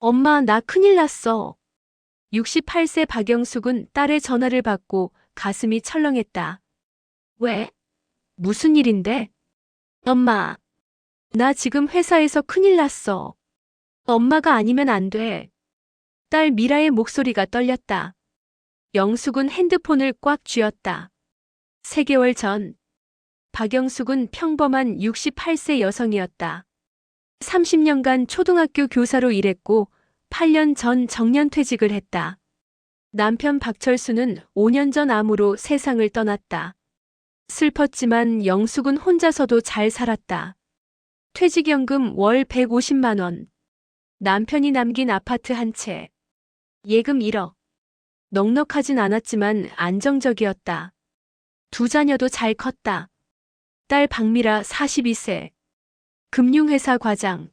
엄마, 나 큰일 났어. 68세 박영숙은 딸의 전화를 받고 가슴이 철렁했다. 왜? 무슨 일인데? 엄마, 나 지금 회사에서 큰일 났어. 엄마가 아니면 안 돼. 딸 미라의 목소리가 떨렸다. 영숙은 핸드폰을 꽉 쥐었다. 3개월 전, 박영숙은 평범한 68세 여성이었다. 30년간 초등학교 교사로 일했고 8년 전 정년퇴직을 했다. 남편 박철수는 5년 전 암으로 세상을 떠났다. 슬펐지만 영숙은 혼자서도 잘 살았다. 퇴직연금 월 150만 원. 남편이 남긴 아파트 한 채. 예금 1억. 넉넉하진 않았지만 안정적이었다. 2자녀도 잘 컸다. 딸 박미라 42세. 금융회사 과장.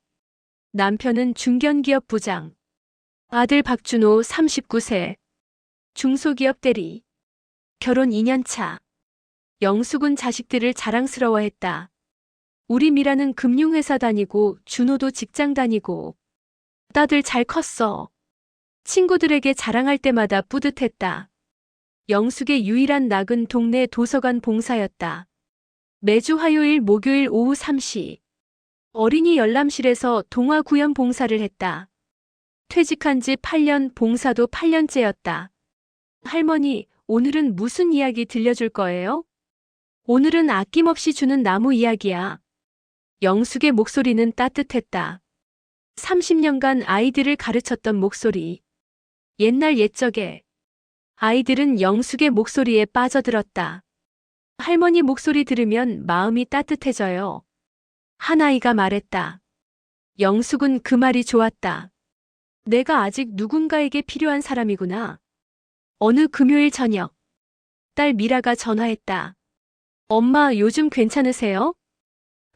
남편은 중견기업 부장. 아들 박준호 39세. 중소기업 대리. 결혼 2년 차. 영숙은 자식들을 자랑스러워했다. 우리 미라는 금융회사 다니고 준호도 직장 다니고 딸들 잘 컸어. 친구들에게 자랑할 때마다 뿌듯했다. 영숙의 유일한 낙은 동네 도서관 봉사였다. 매주 화요일 목요일 오후 3시 어린이 열람실에서 동화 구연 봉사를 했다. 퇴직한 지 8년, 봉사도 8년째였다. 할머니, 오늘은 무슨 이야기 들려줄 거예요? 오늘은 아낌없이 주는 나무 이야기야. 영숙의 목소리는 따뜻했다. 30년간 아이들을 가르쳤던 목소리. 옛날 옛적에 아이들은 영숙의 목소리에 빠져들었다. 할머니 목소리 들으면 마음이 따뜻해져요. 한 아이가 말했다. 영숙은 그 말이 좋았다. 내가 아직 누군가에게 필요한 사람이구나. 어느 금요일 저녁, 딸 미라가 전화했다. 엄마, 요즘 괜찮으세요?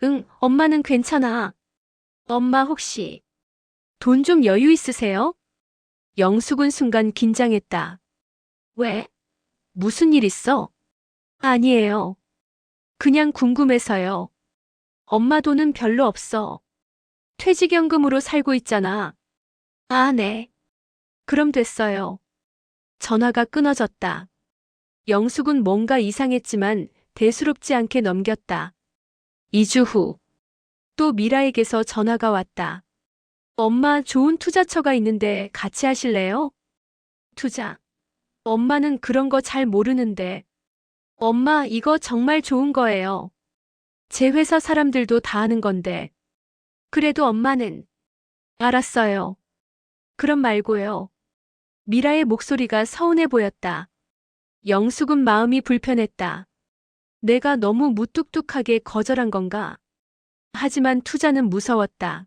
응, 엄마는 괜찮아. 엄마 혹시 돈 좀 여유 있으세요? 영숙은 순간 긴장했다. 왜? 무슨 일 있어? 아니에요. 그냥 궁금해서요. 엄마 돈은 별로 없어. 퇴직연금으로 살고 있잖아. 아, 네. 그럼 됐어요. 전화가 끊어졌다. 영숙은 뭔가 이상했지만 대수롭지 않게 넘겼다. 2주 후, 또 미라에게서 전화가 왔다. 엄마, 좋은 투자처가 있는데 같이 하실래요? 투자. 엄마는 그런 거 잘 모르는데. 엄마, 이거 정말 좋은 거예요. 제 회사 사람들도 다 아는 건데. 그래도 엄마는. 알았어요. 그럼 말고요. 미라의 목소리가 서운해 보였다. 영숙은 마음이 불편했다. 내가 너무 무뚝뚝하게 거절한 건가? 하지만 투자는 무서웠다.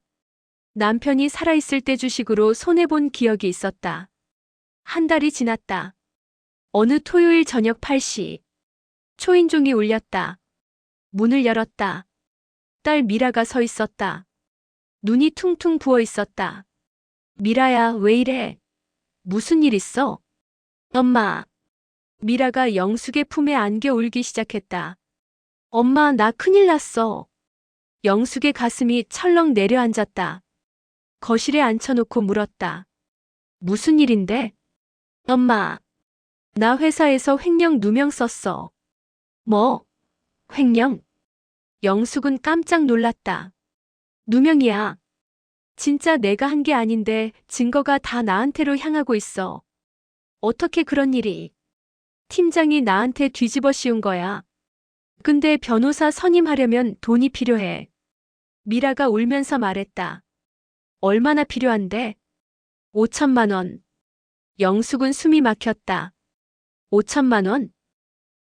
남편이 살아있을 때 주식으로 손해본 기억이 있었다. 한 달이 지났다. 어느 토요일 저녁 8시. 초인종이 울렸다. 문을 열었다. 딸 미라가 서 있었다. 눈이 퉁퉁 부어 있었다. 미라야, 왜 이래? 무슨 일 있어? 엄마. 미라가 영숙의 품에 안겨 울기 시작했다. 엄마, 나 큰일 났어. 영숙의 가슴이 철렁 내려앉았다. 거실에 앉혀놓고 물었다. 무슨 일인데? 엄마, 나 회사에서 횡령 누명 썼어. 뭐? 횡령? 영숙은 깜짝 놀랐다. 누명이야. 진짜 내가 한 게 아닌데 증거가 다 나한테로 향하고 있어. 어떻게 그런 일이? 팀장이 나한테 뒤집어 씌운 거야. 근데 변호사 선임하려면 돈이 필요해. 미라가 울면서 말했다. 얼마나 필요한데? 5천만 원. 영숙은 숨이 막혔다. 5천만 원?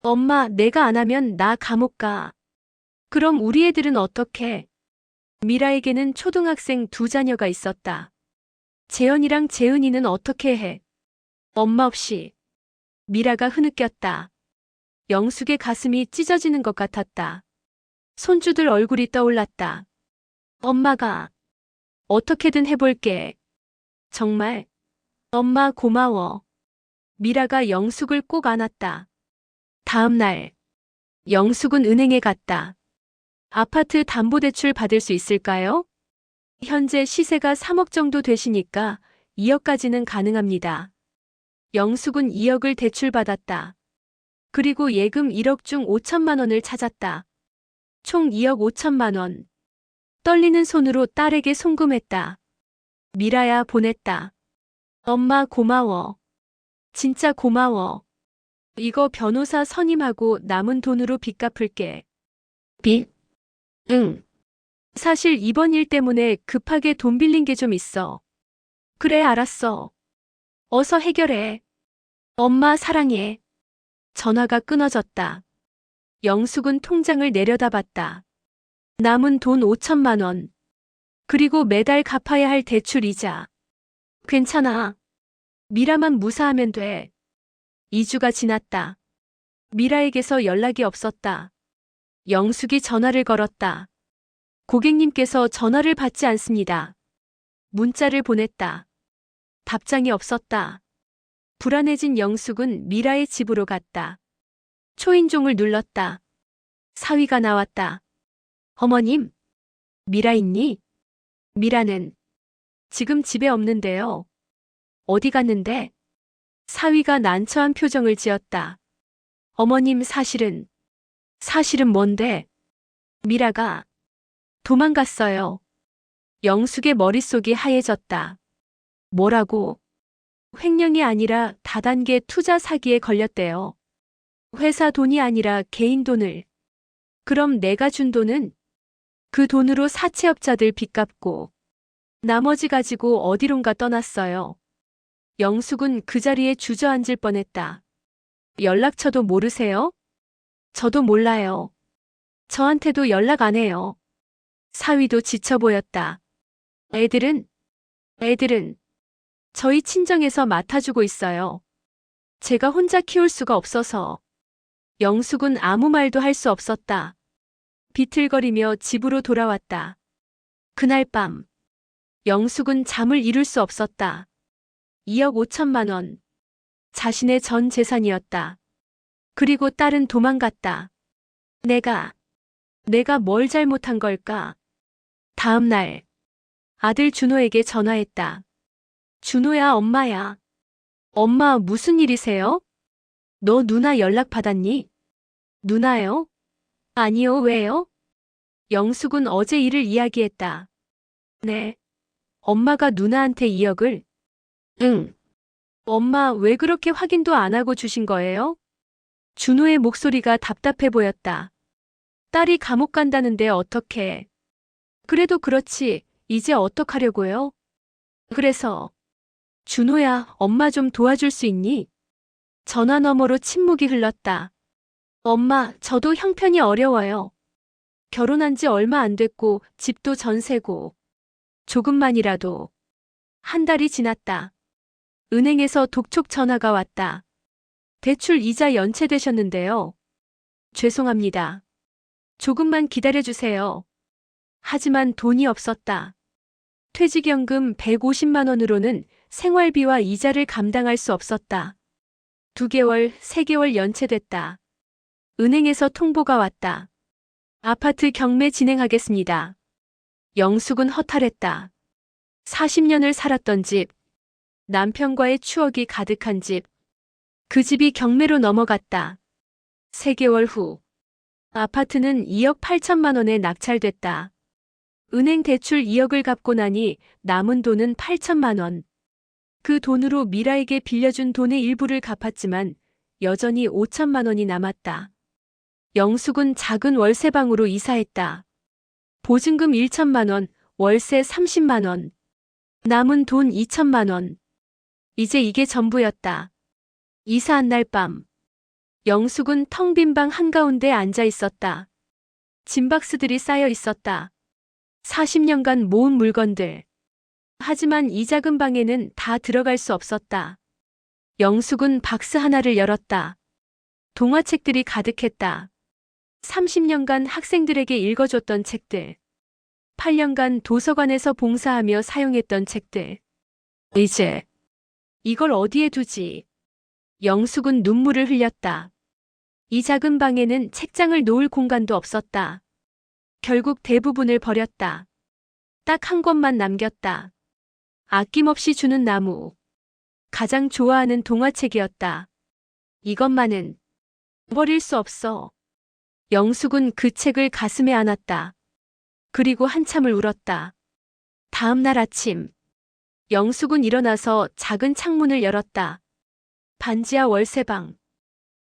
엄마, 내가 안 하면 나 감옥 가. 그럼 우리 애들은 어떡해? 미라에게는 초등학생 2자녀가 있었다. 재현이랑 재은이는 어떻게 해? 엄마 없이. 미라가 흐느꼈다. 영숙의 가슴이 찢어지는 것 같았다. 손주들 얼굴이 떠올랐다. 엄마가 어떻게든 해볼게. 정말. 엄마 고마워. 미라가 영숙을 꼭 안았다. 다음 날, 영숙은 은행에 갔다. 아파트 담보대출 받을 수 있을까요? 현재 시세가 3억 정도 되시니까 2억까지는 가능합니다. 영숙은 2억을 대출받았다. 그리고 예금 1억 중 5천만 원을 찾았다. 총 2억 5천만 원. 떨리는 손으로 딸에게 송금했다. 미라야 보냈다. 엄마 고마워. 진짜 고마워. 이거 변호사 선임하고 남은 돈으로 빚 갚을게. 빚? 응. 사실 이번 일 때문에 급하게 돈 빌린 게 좀 있어. 그래, 알았어. 어서 해결해. 엄마 사랑해. 전화가 끊어졌다. 영숙은 통장을 내려다봤다. 남은 돈 5천만 원. 그리고 매달 갚아야 할 대출 이자. 괜찮아. 미라만 무사하면 돼. 2주가 지났다. 미라에게서 연락이 없었다. 영숙이 전화를 걸었다. 고객님께서 전화를 받지 않습니다. 문자를 보냈다. 답장이 없었다. 불안해진 영숙은 미라의 집으로 갔다. 초인종을 눌렀다. 사위가 나왔다. 어머님, 미라 있니? 미라는 지금 집에 없는데요. 어디 갔는데? 사위가 난처한 표정을 지었다. 어머님 사실은 뭔데? 미라가 도망갔어요. 영숙의 머릿속이 하얘졌다. 뭐라고? 횡령이 아니라 다단계 투자 사기에 걸렸대요. 회사 돈이 아니라 개인 돈을. 그럼 내가 준 돈은? 그 돈으로 사채업자들 빚 갚고 나머지 가지고 어디론가 떠났어요. 영숙은 그 자리에 주저앉을 뻔했다. 연락처도 모르세요? 저도 몰라요. 저한테도 연락 안 해요. 사위도 지쳐 보였다. 애들은 저희 친정에서 맡아주고 있어요. 제가 혼자 키울 수가 없어서. 영숙은 아무 말도 할 수 없었다. 비틀거리며 집으로 돌아왔다. 그날 밤, 영숙은 잠을 이룰 수 없었다. 2억 5천만 원. 자신의 전 재산이었다. 그리고 딸은 도망갔다. 내가 뭘 잘못한 걸까? 다음 날, 아들 준호에게 전화했다. 준호야, 엄마야. 엄마, 무슨 일이세요? 너 누나 연락 받았니? 누나요? 아니요, 왜요? 영숙은 어제 일을 이야기했다. 네. 엄마가 누나한테 2억을? 응. 엄마, 왜 그렇게 확인도 안 하고 주신 거예요? 준호의 목소리가 답답해 보였다. 딸이 감옥 간다는데 어떡해. 그래도 그렇지, 이제 어떡하려고요? 그래서, 준호야, 엄마 좀 도와줄 수 있니? 전화 너머로 침묵이 흘렀다. 엄마, 저도 형편이 어려워요. 결혼한 지 얼마 안 됐고, 집도 전세고. 조금만이라도. 한 달이 지났다. 은행에서 독촉 전화가 왔다. 대출 이자 연체되셨는데요. 죄송합니다. 조금만 기다려주세요. 하지만 돈이 없었다. 퇴직연금 150만 원으로는 생활비와 이자를 감당할 수 없었다. 2개월, 3개월 연체됐다. 은행에서 통보가 왔다. 아파트 경매 진행하겠습니다. 영숙은 허탈했다. 40년을 살았던 집, 남편과의 추억이 가득한 집. 그 집이 경매로 넘어갔다. 3개월 후, 아파트는 2억 8천만 원에 낙찰됐다. 은행 대출 2억을 갚고 나니 남은 돈은 8천만 원. 그 돈으로 미라에게 빌려준 돈의 일부를 갚았지만 여전히 5천만 원이 남았다. 영숙은 작은 월세방으로 이사했다. 보증금 1천만 원, 월세 30만 원. 남은 돈 2천만 원. 이제 이게 전부였다. 이사한 날 밤, 영숙은 텅 빈 방 한가운데 앉아 있었다. 짐박스들이 쌓여 있었다. 40년간 모은 물건들. 하지만 이 작은 방에는 다 들어갈 수 없었다. 영숙은 박스 하나를 열었다. 동화책들이 가득했다. 30년간 학생들에게 읽어줬던 책들. 8년간 도서관에서 봉사하며 사용했던 책들. 이제 이걸 어디에 두지? 영숙은 눈물을 흘렸다. 이 작은 방에는 책장을 놓을 공간도 없었다. 결국 대부분을 버렸다. 딱 한 권만 남겼다. 아낌없이 주는 나무. 가장 좋아하는 동화책이었다. 이것만은 버릴 수 없어. 영숙은 그 책을 가슴에 안았다. 그리고 한참을 울었다. 다음 날 아침, 영숙은 일어나서 작은 창문을 열었다. 반지하 월세방.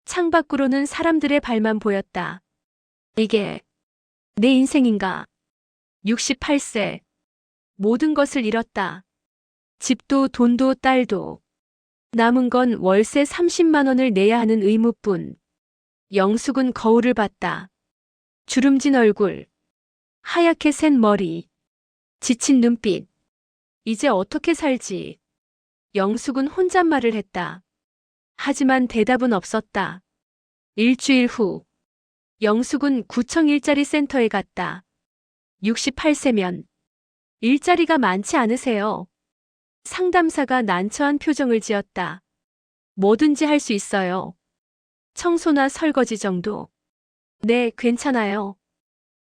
창밖으로는 사람들의 발만 보였다. 이게 내 인생인가? 68세. 모든 것을 잃었다. 집도 돈도 딸도. 남은 건 월세 30만 원을 내야 하는 의무뿐. 영숙은 거울을 봤다. 주름진 얼굴, 하얗게 센 머리, 지친 눈빛. 이제 어떻게 살지? 영숙은 혼잣말을 했다. 하지만 대답은 없었다. 일주일 후, 영숙은 구청 일자리 센터에 갔다. 68세면 일자리가 많지 않으세요? 상담사가 난처한 표정을 지었다. 뭐든지 할 수 있어요. 청소나 설거지 정도. 네, 괜찮아요.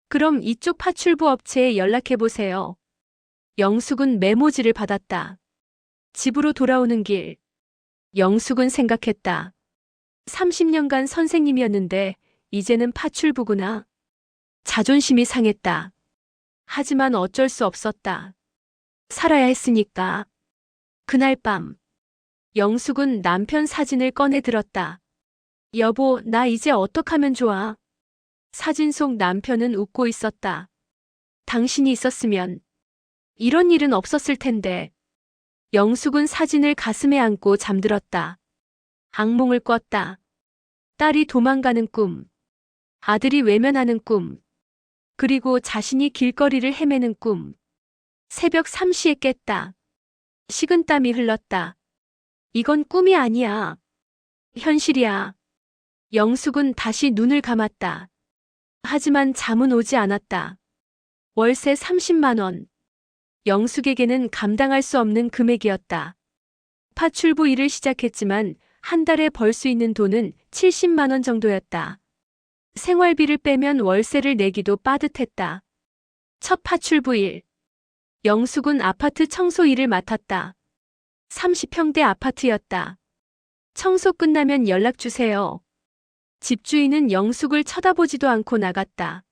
그럼 이쪽 파출부 업체에 연락해 보세요. 영숙은 메모지를 받았다. 집으로 돌아오는 길. 영숙은 생각했다. 30년간 선생님이었는데 이제는 파출부구나. 자존심이 상했다. 하지만 어쩔 수 없었다. 살아야 했으니까. 그날 밤, 영숙은 남편 사진을 꺼내 들었다. 여보, 나 이제 어떡하면 좋아? 사진 속 남편은 웃고 있었다. 당신이 있었으면 이런 일은 없었을 텐데. 영숙은 사진을 가슴에 안고 잠들었다. 악몽을 꿨다. 딸이 도망가는 꿈, 아들이 외면하는 꿈, 그리고 자신이 길거리를 헤매는 꿈. 새벽 3시에 깼다. 식은땀이 흘렀다. 이건 꿈이 아니야. 현실이야. 영숙은 다시 눈을 감았다. 하지만 잠은 오지 않았다. 월세 30만 원. 영숙에게는 감당할 수 없는 금액이었다. 파출부 일을 시작했지만 한 달에 벌 수 있는 돈은 70만 원 정도였다. 생활비를 빼면 월세를 내기도 빠듯했다. 첫 파출부 일. 영숙은 아파트 청소 일을 맡았다. 30평대 아파트였다. 청소 끝나면 연락 주세요. 집주인은 영숙을 쳐다보지도 않고 나갔다.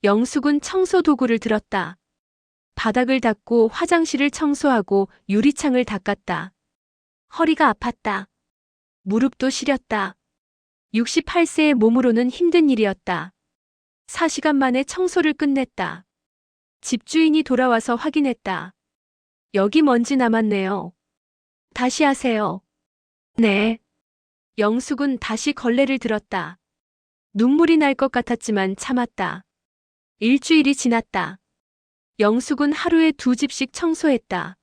영숙은 청소 도구를 들었다. 바닥을 닦고 화장실을 청소하고 유리창을 닦았다. 허리가 아팠다. 무릎도 시렸다. 68세의 몸으로는 힘든 일이었다. 4시간 만에 청소를 끝냈다. 집주인이 돌아와서 확인했다. 여기 먼지 남았네요. 다시 하세요. 네. 영숙은 다시 걸레를 들었다. 눈물이 날 것 같았지만 참았다. 일주일이 지났다. 영숙은 하루에 2집씩 청소했다.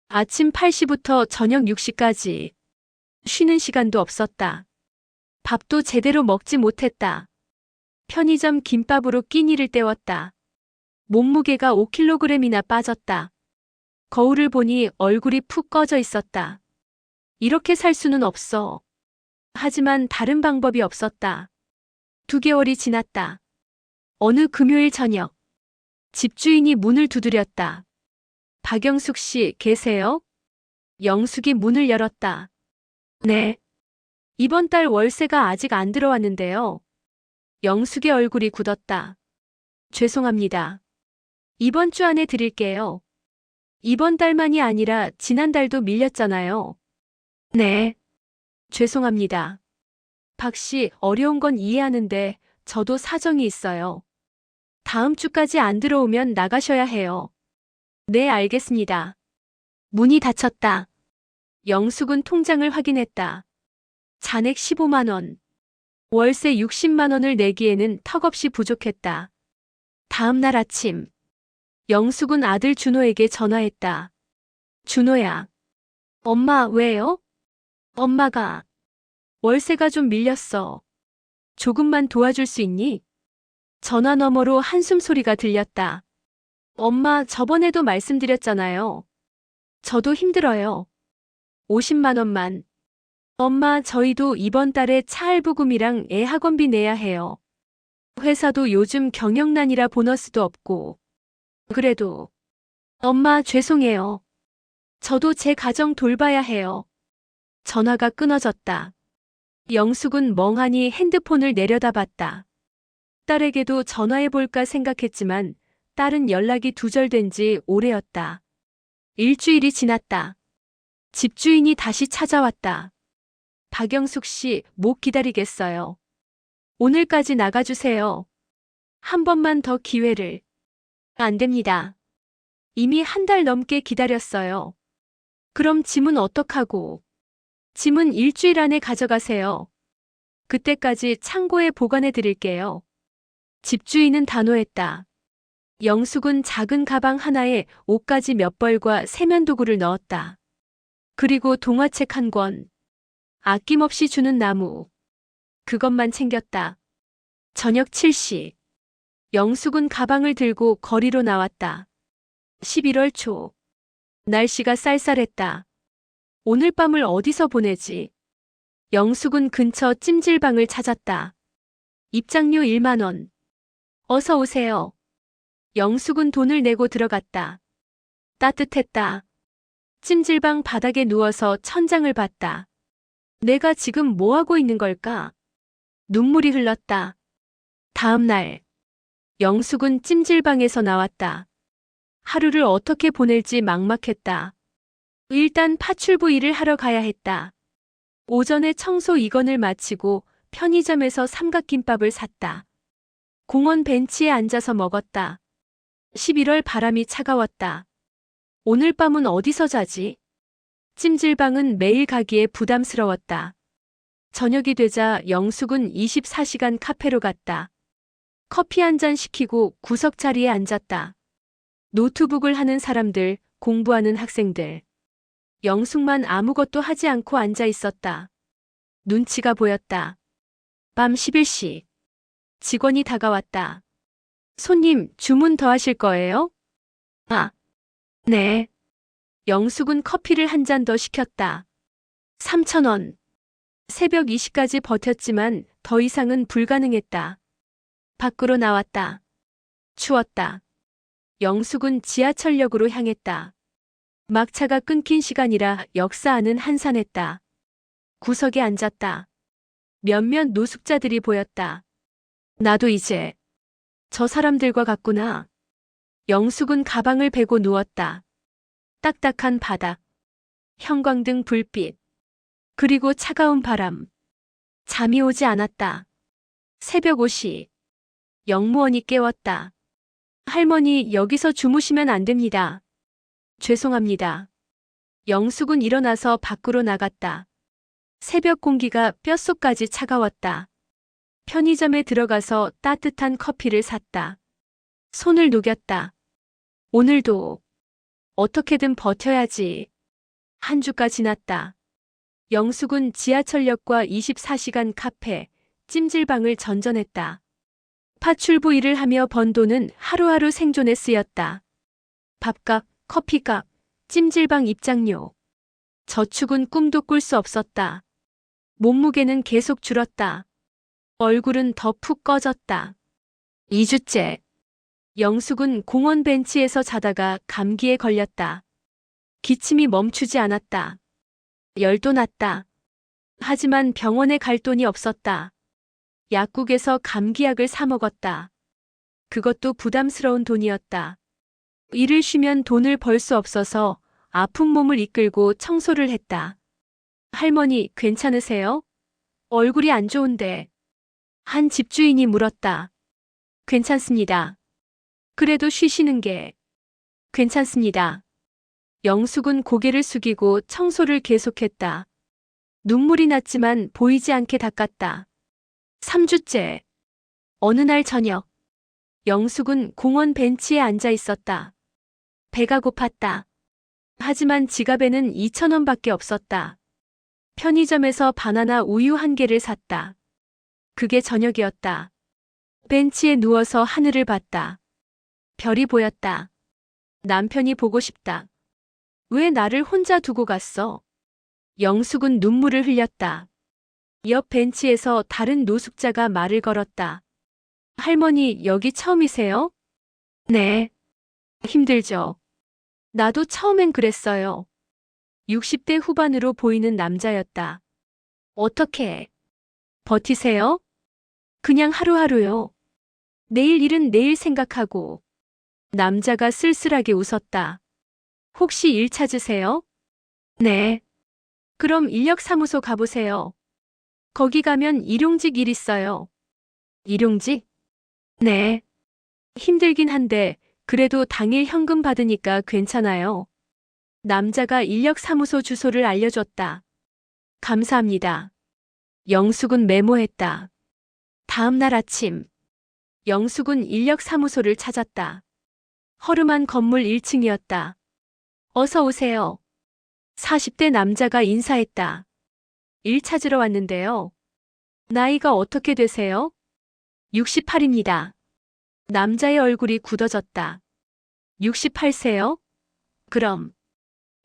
아침 8시부터 저녁 6시까지. 쉬는 시간도 없었다. 밥도 제대로 먹지 못했다. 편의점 김밥으로 끼니를 때웠다. 몸무게가 5kg이나 빠졌다. 거울을 보니 얼굴이 푹 꺼져 있었다. 이렇게 살 수는 없어. 하지만 다른 방법이 없었다. 2개월이 지났다. 어느 금요일 저녁, 집주인이 문을 두드렸다. 박영숙 씨, 계세요? 영숙이 문을 열었다. 네. 이번 달 월세가 아직 안 들어왔는데요. 영숙의 얼굴이 굳었다. 죄송합니다. 이번 주 안에 드릴게요. 이번 달만이 아니라 지난달도 밀렸잖아요. 네. 죄송합니다. 박 씨, 어려운 건 이해하는데 저도 사정이 있어요. 다음 주까지 안 들어오면 나가셔야 해요. 네, 알겠습니다. 문이 닫혔다. 영숙은 통장을 확인했다. 잔액 15만 원. 월세 60만 원을 내기에는 턱없이 부족했다. 다음 날 아침, 영숙은 아들 준호에게 전화했다. 준호야. 엄마, 왜요? 엄마가 월세가 좀 밀렸어. 조금만 도와줄 수 있니? 전화 너머로 한숨 소리가 들렸다. 엄마, 저번에도 말씀드렸잖아요. 저도 힘들어요. 50만 원만. 엄마, 저희도 이번 달에 차 할부금이랑 애 학원비 내야 해요. 회사도 요즘 경영난이라 보너스도 없고. 그래도. 엄마, 죄송해요. 저도 제 가정 돌봐야 해요. 전화가 끊어졌다. 영숙은 멍하니 핸드폰을 내려다봤다. 딸에게도 전화해볼까 생각했지만 딸은 연락이 두절된 지 오래였다. 일주일이 지났다. 집주인이 다시 찾아왔다. 박영숙 씨, 못 기다리겠어요. 오늘까지 나가주세요. 한 번만 더 기회를. 안 됩니다. 이미 한 달 넘게 기다렸어요. 그럼 짐은 어떡하고? 짐은 일주일 안에 가져가세요. 그때까지 창고에 보관해 드릴게요. 집주인은 단호했다. 영숙은 작은 가방 하나에 옷가지 몇 벌과 세면도구를 넣었다. 그리고 동화책 한 권. 아낌없이 주는 나무. 그것만 챙겼다. 저녁 7시. 영숙은 가방을 들고 거리로 나왔다. 11월 초. 날씨가 쌀쌀했다. 오늘 밤을 어디서 보내지? 영숙은 근처 찜질방을 찾았다. 입장료 1만 원. 어서 오세요. 영숙은 돈을 내고 들어갔다. 따뜻했다. 찜질방 바닥에 누워서 천장을 봤다. 내가 지금 뭐 하고 있는 걸까? 눈물이 흘렀다. 다음 날, 영숙은 찜질방에서 나왔다. 하루를 어떻게 보낼지 막막했다. 일단 파출부 일을 하러 가야 했다. 오전에 청소 이건을 마치고 편의점에서 삼각김밥을 샀다. 공원 벤치에 앉아서 먹었다. 11월 바람이 차가웠다. 오늘 밤은 어디서 자지? 찜질방은 매일 가기에 부담스러웠다. 저녁이 되자 영숙은 24시간 카페로 갔다. 커피 한 잔 시키고 구석 자리에 앉았다. 노트북을 하는 사람들, 공부하는 학생들. 영숙만 아무것도 하지 않고 앉아 있었다. 눈치가 보였다. 밤 11시. 직원이 다가왔다. 손님, 주문 더 하실 거예요? 아, 네. 영숙은 커피를 한 잔 더 시켰다. 3,000원. 새벽 2시까지 버텼지만 더 이상은 불가능했다. 밖으로 나왔다. 추웠다. 영숙은 지하철역으로 향했다. 막차가 끊긴 시간이라 역사 안은 한산했다. 구석에 앉았다. 몇몇 노숙자들이 보였다. 나도 이제 저 사람들과 같구나. 영숙은 가방을 베고 누웠다. 딱딱한 바닥, 형광등 불빛, 그리고 차가운 바람. 잠이 오지 않았다. 새벽 5시. 영무원이 깨웠다. 할머니, 여기서 주무시면 안 됩니다. 죄송합니다. 영숙은 일어나서 밖으로 나갔다. 새벽 공기가 뼛속까지 차가웠다. 편의점에 들어가서 따뜻한 커피를 샀다. 손을 녹였다. 오늘도 어떻게든 버텨야지. 한 주가 지났다. 영숙은 지하철역과 24시간 카페, 찜질방을 전전했다. 파출부 일을 하며 번 돈은 하루하루 생존에 쓰였다. 밥값, 커피값, 찜질방 입장료. 저축은 꿈도 꿀 수 없었다. 몸무게는 계속 줄었다. 얼굴은 더 푹 꺼졌다. 2주째. 영숙은 공원 벤치에서 자다가 감기에 걸렸다. 기침이 멈추지 않았다. 열도 났다. 하지만 병원에 갈 돈이 없었다. 약국에서 감기약을 사 먹었다. 그것도 부담스러운 돈이었다. 일을 쉬면 돈을 벌 수 없어서 아픈 몸을 이끌고 청소를 했다. 할머니, 괜찮으세요? 얼굴이 안 좋은데. 한 집주인이 물었다. 괜찮습니다. 그래도 쉬시는 게. 괜찮습니다. 영숙은 고개를 숙이고 청소를 계속했다. 눈물이 났지만 보이지 않게 닦았다. 3주째. 어느 날 저녁. 영숙은 공원 벤치에 앉아 있었다. 배가 고팠다. 하지만 지갑에는 2,000원밖에 없었다. 편의점에서 바나나 우유 한 개를 샀다. 그게 저녁이었다. 벤치에 누워서 하늘을 봤다. 별이 보였다. 남편이 보고 싶다. 왜 나를 혼자 두고 갔어? 영숙은 눈물을 흘렸다. 옆 벤치에서 다른 노숙자가 말을 걸었다. 할머니, 여기 처음이세요? 네. 힘들죠. 나도 처음엔 그랬어요. 60대 후반으로 보이는 남자였다. 어떻게 버티세요? 그냥 하루하루요. 내일 일은 내일 생각하고. 남자가 쓸쓸하게 웃었다. 혹시 일 찾으세요? 네. 그럼 인력사무소 가보세요. 거기 가면 일용직 일 있어요. 일용직? 네. 힘들긴 한데 그래도 당일 현금 받으니까 괜찮아요. 남자가 인력사무소 주소를 알려줬다. 감사합니다. 영숙은 메모했다. 다음 날 아침, 영숙은 인력사무소를 찾았다. 허름한 건물 1층이었다. 어서 오세요. 40대 남자가 인사했다. 일 찾으러 왔는데요. 나이가 어떻게 되세요? 68입니다. 남자의 얼굴이 굳어졌다. 68세요? 그럼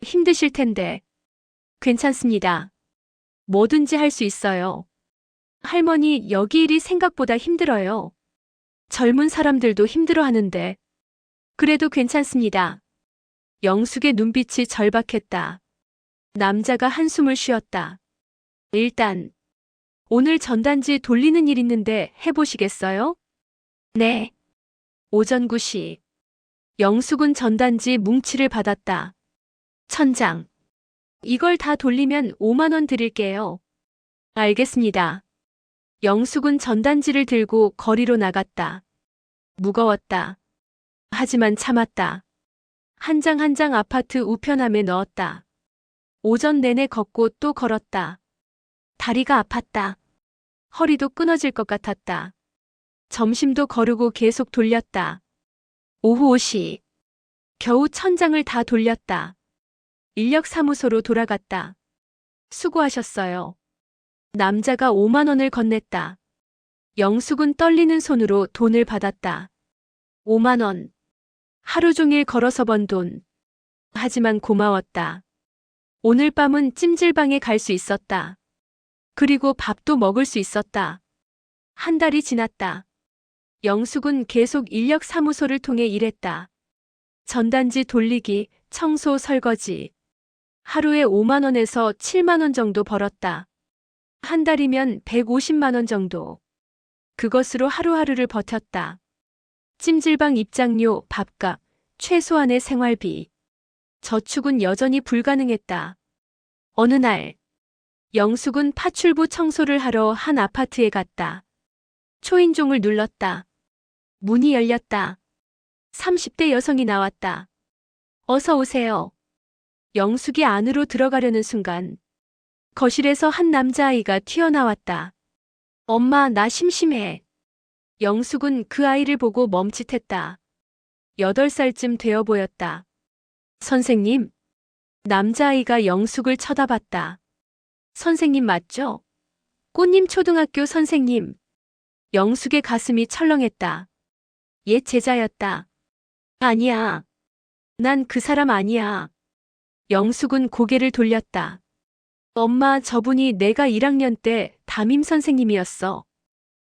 힘드실 텐데. 괜찮습니다. 뭐든지 할 수 있어요. 할머니, 여기 일이 생각보다 힘들어요. 젊은 사람들도 힘들어 하는데. 그래도 괜찮습니다. 영숙의 눈빛이 절박했다. 남자가 한숨을 쉬었다. 일단, 오늘 전단지 돌리는 일 있는데 해보시겠어요? 네. 오전 9시. 영숙은 전단지 뭉치를 받았다. 1000장. 이걸 다 돌리면 5만 원 드릴게요. 알겠습니다. 영숙은 전단지를 들고 거리로 나갔다. 무거웠다. 하지만 참았다. 한 장 한 장 아파트 우편함에 넣었다. 오전 내내 걷고 또 걸었다. 다리가 아팠다. 허리도 끊어질 것 같았다. 점심도 거르고 계속 돌렸다. 오후 5시. 겨우 1000장을 다 돌렸다. 인력사무소로 돌아갔다. 수고하셨어요. 남자가 5만 원을 건넸다. 영숙은 떨리는 손으로 돈을 받았다. 5만 원. 하루 종일 걸어서 번 돈. 하지만 고마웠다. 오늘 밤은 찜질방에 갈 수 있었다. 그리고 밥도 먹을 수 있었다. 한 달이 지났다. 영숙은 계속 인력사무소를 통해 일했다. 전단지 돌리기, 청소, 설거지. 하루에 5만 원에서 7만 원 정도 벌었다. 한 달이면 150만 원 정도. 그것으로 하루하루를 버텼다. 찜질방 입장료, 밥값, 최소한의 생활비. 저축은 여전히 불가능했다. 어느 날, 영숙은 파출부 청소를 하러 한 아파트에 갔다. 초인종을 눌렀다. 문이 열렸다. 30대 여성이 나왔다. 어서 오세요. 영숙이 안으로 들어가려는 순간 거실에서 한 남자아이가 튀어나왔다. 엄마, 나 심심해. 영숙은 그 아이를 보고 멈칫했다. 8살쯤 되어 보였다. 선생님? 남자아이가 영숙을 쳐다봤다. 선생님 맞죠? 꽃님 초등학교 선생님. 영숙의 가슴이 철렁했다. 옛 제자였다. 아니야. 난 그 사람 아니야. 영숙은 고개를 돌렸다. 엄마, 저분이 내가 1학년 때 담임 선생님이었어.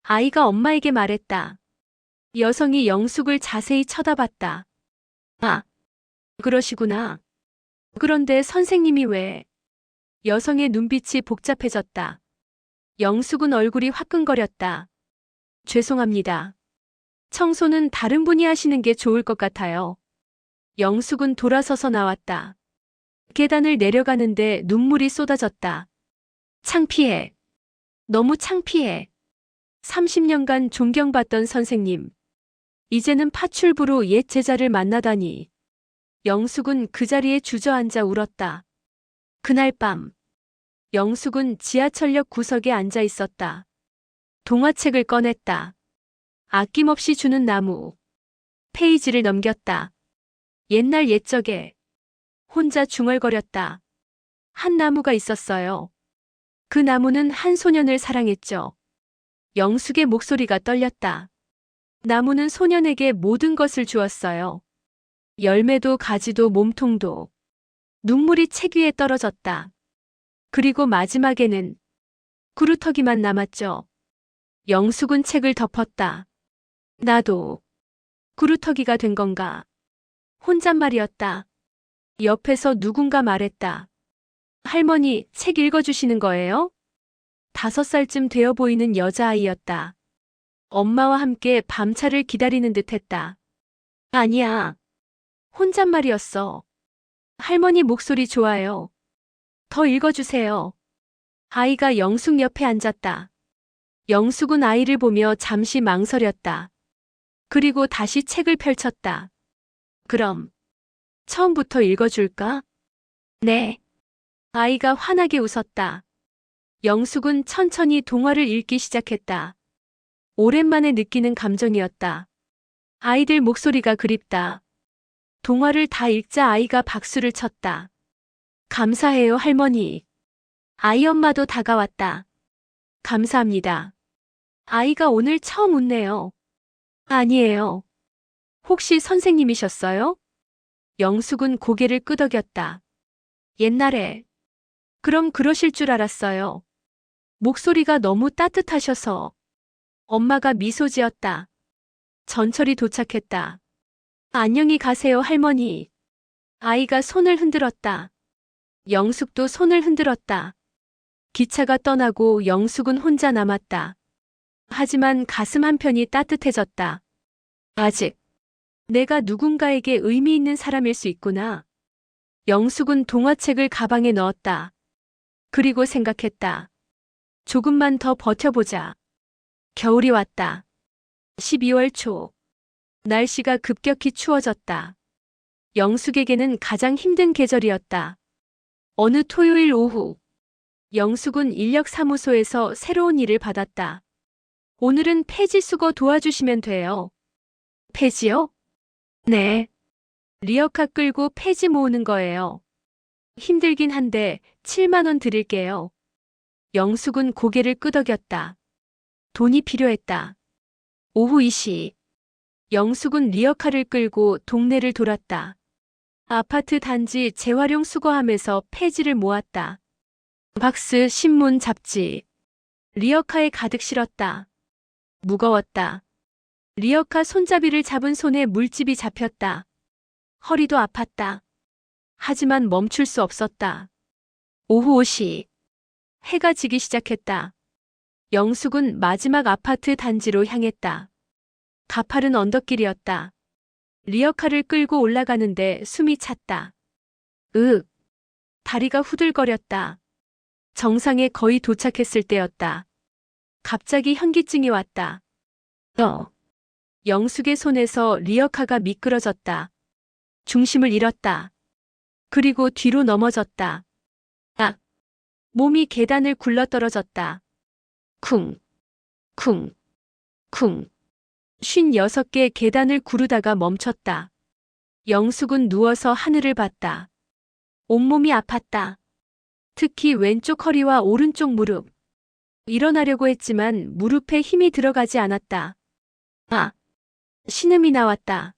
아이가 엄마에게 말했다. 여성이 영숙을 자세히 쳐다봤다. 아, 그러시구나. 그런데 선생님이 왜? 여성의 눈빛이 복잡해졌다. 영숙은 얼굴이 화끈거렸다. 죄송합니다. 청소는 다른 분이 하시는 게 좋을 것 같아요. 영숙은 돌아서서 나왔다. 계단을 내려가는데 눈물이 쏟아졌다. 창피해. 너무 창피해. 30년간 존경받던 선생님. 이제는 파출부로 옛 제자를 만나다니. 영숙은 그 자리에 주저앉아 울었다. 그날 밤, 영숙은 지하철역 구석에 앉아 있었다. 동화책을 꺼냈다. 아낌없이 주는 나무. 페이지를 넘겼다. 옛날 옛적에 혼자 중얼거렸다. 한 나무가 있었어요. 그 나무는 한 소년을 사랑했죠. 영숙의 목소리가 떨렸다. 나무는 소년에게 모든 것을 주었어요. 열매도 가지도 몸통도. 눈물이 책 위에 떨어졌다. 그리고 마지막에는 구루터기만 남았죠. 영숙은 책을 덮었다. 나도 구루터기가 된 건가? 혼잣말이었다. 옆에서 누군가 말했다. 할머니, 책 읽어주시는 거예요? 5살쯤 되어 보이는 여자아이였다. 엄마와 함께 밤차를 기다리는 듯 했다. 아니야. 혼잣말이었어. 할머니 목소리 좋아요. 더 읽어주세요. 아이가 영숙 옆에 앉았다. 영숙은 아이를 보며 잠시 망설였다. 그리고 다시 책을 펼쳤다. 그럼 처음부터 읽어줄까? 네. 아이가 환하게 웃었다. 영숙은 천천히 동화를 읽기 시작했다. 오랜만에 느끼는 감정이었다. 아이들 목소리가 그립다. 동화를 다 읽자 아이가 박수를 쳤다. 감사해요, 할머니. 아이 엄마도 다가왔다. 감사합니다. 아이가 오늘 처음 웃네요. 아니에요. 혹시 선생님이셨어요? 영숙은 고개를 끄덕였다. 옛날에. 그럼 그러실 줄 알았어요. 목소리가 너무 따뜻하셔서. 엄마가 미소 지었다. 전철이 도착했다. 안녕히 가세요, 할머니. 아이가 손을 흔들었다. 영숙도 손을 흔들었다. 기차가 떠나고 영숙은 혼자 남았다. 하지만 가슴 한편이 따뜻해졌다. 아직 내가 누군가에게 의미 있는 사람일 수 있구나. 영숙은 동화책을 가방에 넣었다. 그리고 생각했다. 조금만 더 버텨보자. 겨울이 왔다. 12월 초. 날씨가 급격히 추워졌다. 영숙에게는 가장 힘든 계절이었다. 어느 토요일 오후, 영숙은 인력사무소에서 새로운 일을 받았다. 오늘은 폐지 수거 도와주시면 돼요. 폐지요? 네. 리어카 끌고 폐지 모으는 거예요. 힘들긴 한데 7만 원 드릴게요. 영숙은 고개를 끄덕였다. 돈이 필요했다. 오후 2시. 영숙은 리어카를 끌고 동네를 돌았다. 아파트 단지 재활용 수거함에서 폐지를 모았다. 박스, 신문, 잡지. 리어카에 가득 실었다. 무거웠다. 리어카 손잡이를 잡은 손에 물집이 잡혔다. 허리도 아팠다. 하지만 멈출 수 없었다. 오후 5시. 해가 지기 시작했다. 영숙은 마지막 아파트 단지로 향했다. 가파른 언덕길이었다. 리어카를 끌고 올라가는데 숨이 찼다. 다리가 후들거렸다. 정상에 거의 도착했을 때였다. 갑자기 현기증이 왔다. 영숙의 손에서 리어카가 미끄러졌다. 중심을 잃었다. 그리고 뒤로 넘어졌다. 몸이 계단을 굴러떨어졌다. 쿵, 쿵, 쿵. 56개 계단을 구르다가 멈췄다. 영숙은 누워서 하늘을 봤다. 온몸이 아팠다. 특히 왼쪽 허리와 오른쪽 무릎. 일어나려고 했지만 무릎에 힘이 들어가지 않았다. 신음이 나왔다.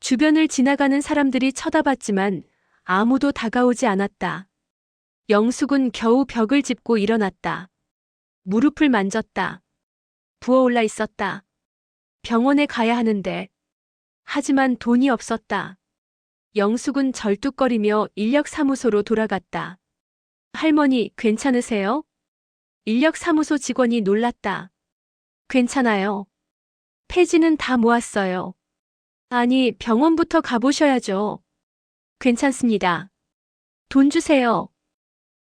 주변을 지나가는 사람들이 쳐다봤지만 아무도 다가오지 않았다. 영숙은 겨우 벽을 짚고 일어났다. 무릎을 만졌다. 부어올라 있었다. 병원에 가야 하는데. 하지만 돈이 없었다. 영숙은 절뚝거리며 인력사무소로 돌아갔다. 할머니, 괜찮으세요? 인력사무소 직원이 놀랐다. 괜찮아요. 폐지는 다 모았어요. 아니, 병원부터 가보셔야죠. 괜찮습니다. 돈 주세요.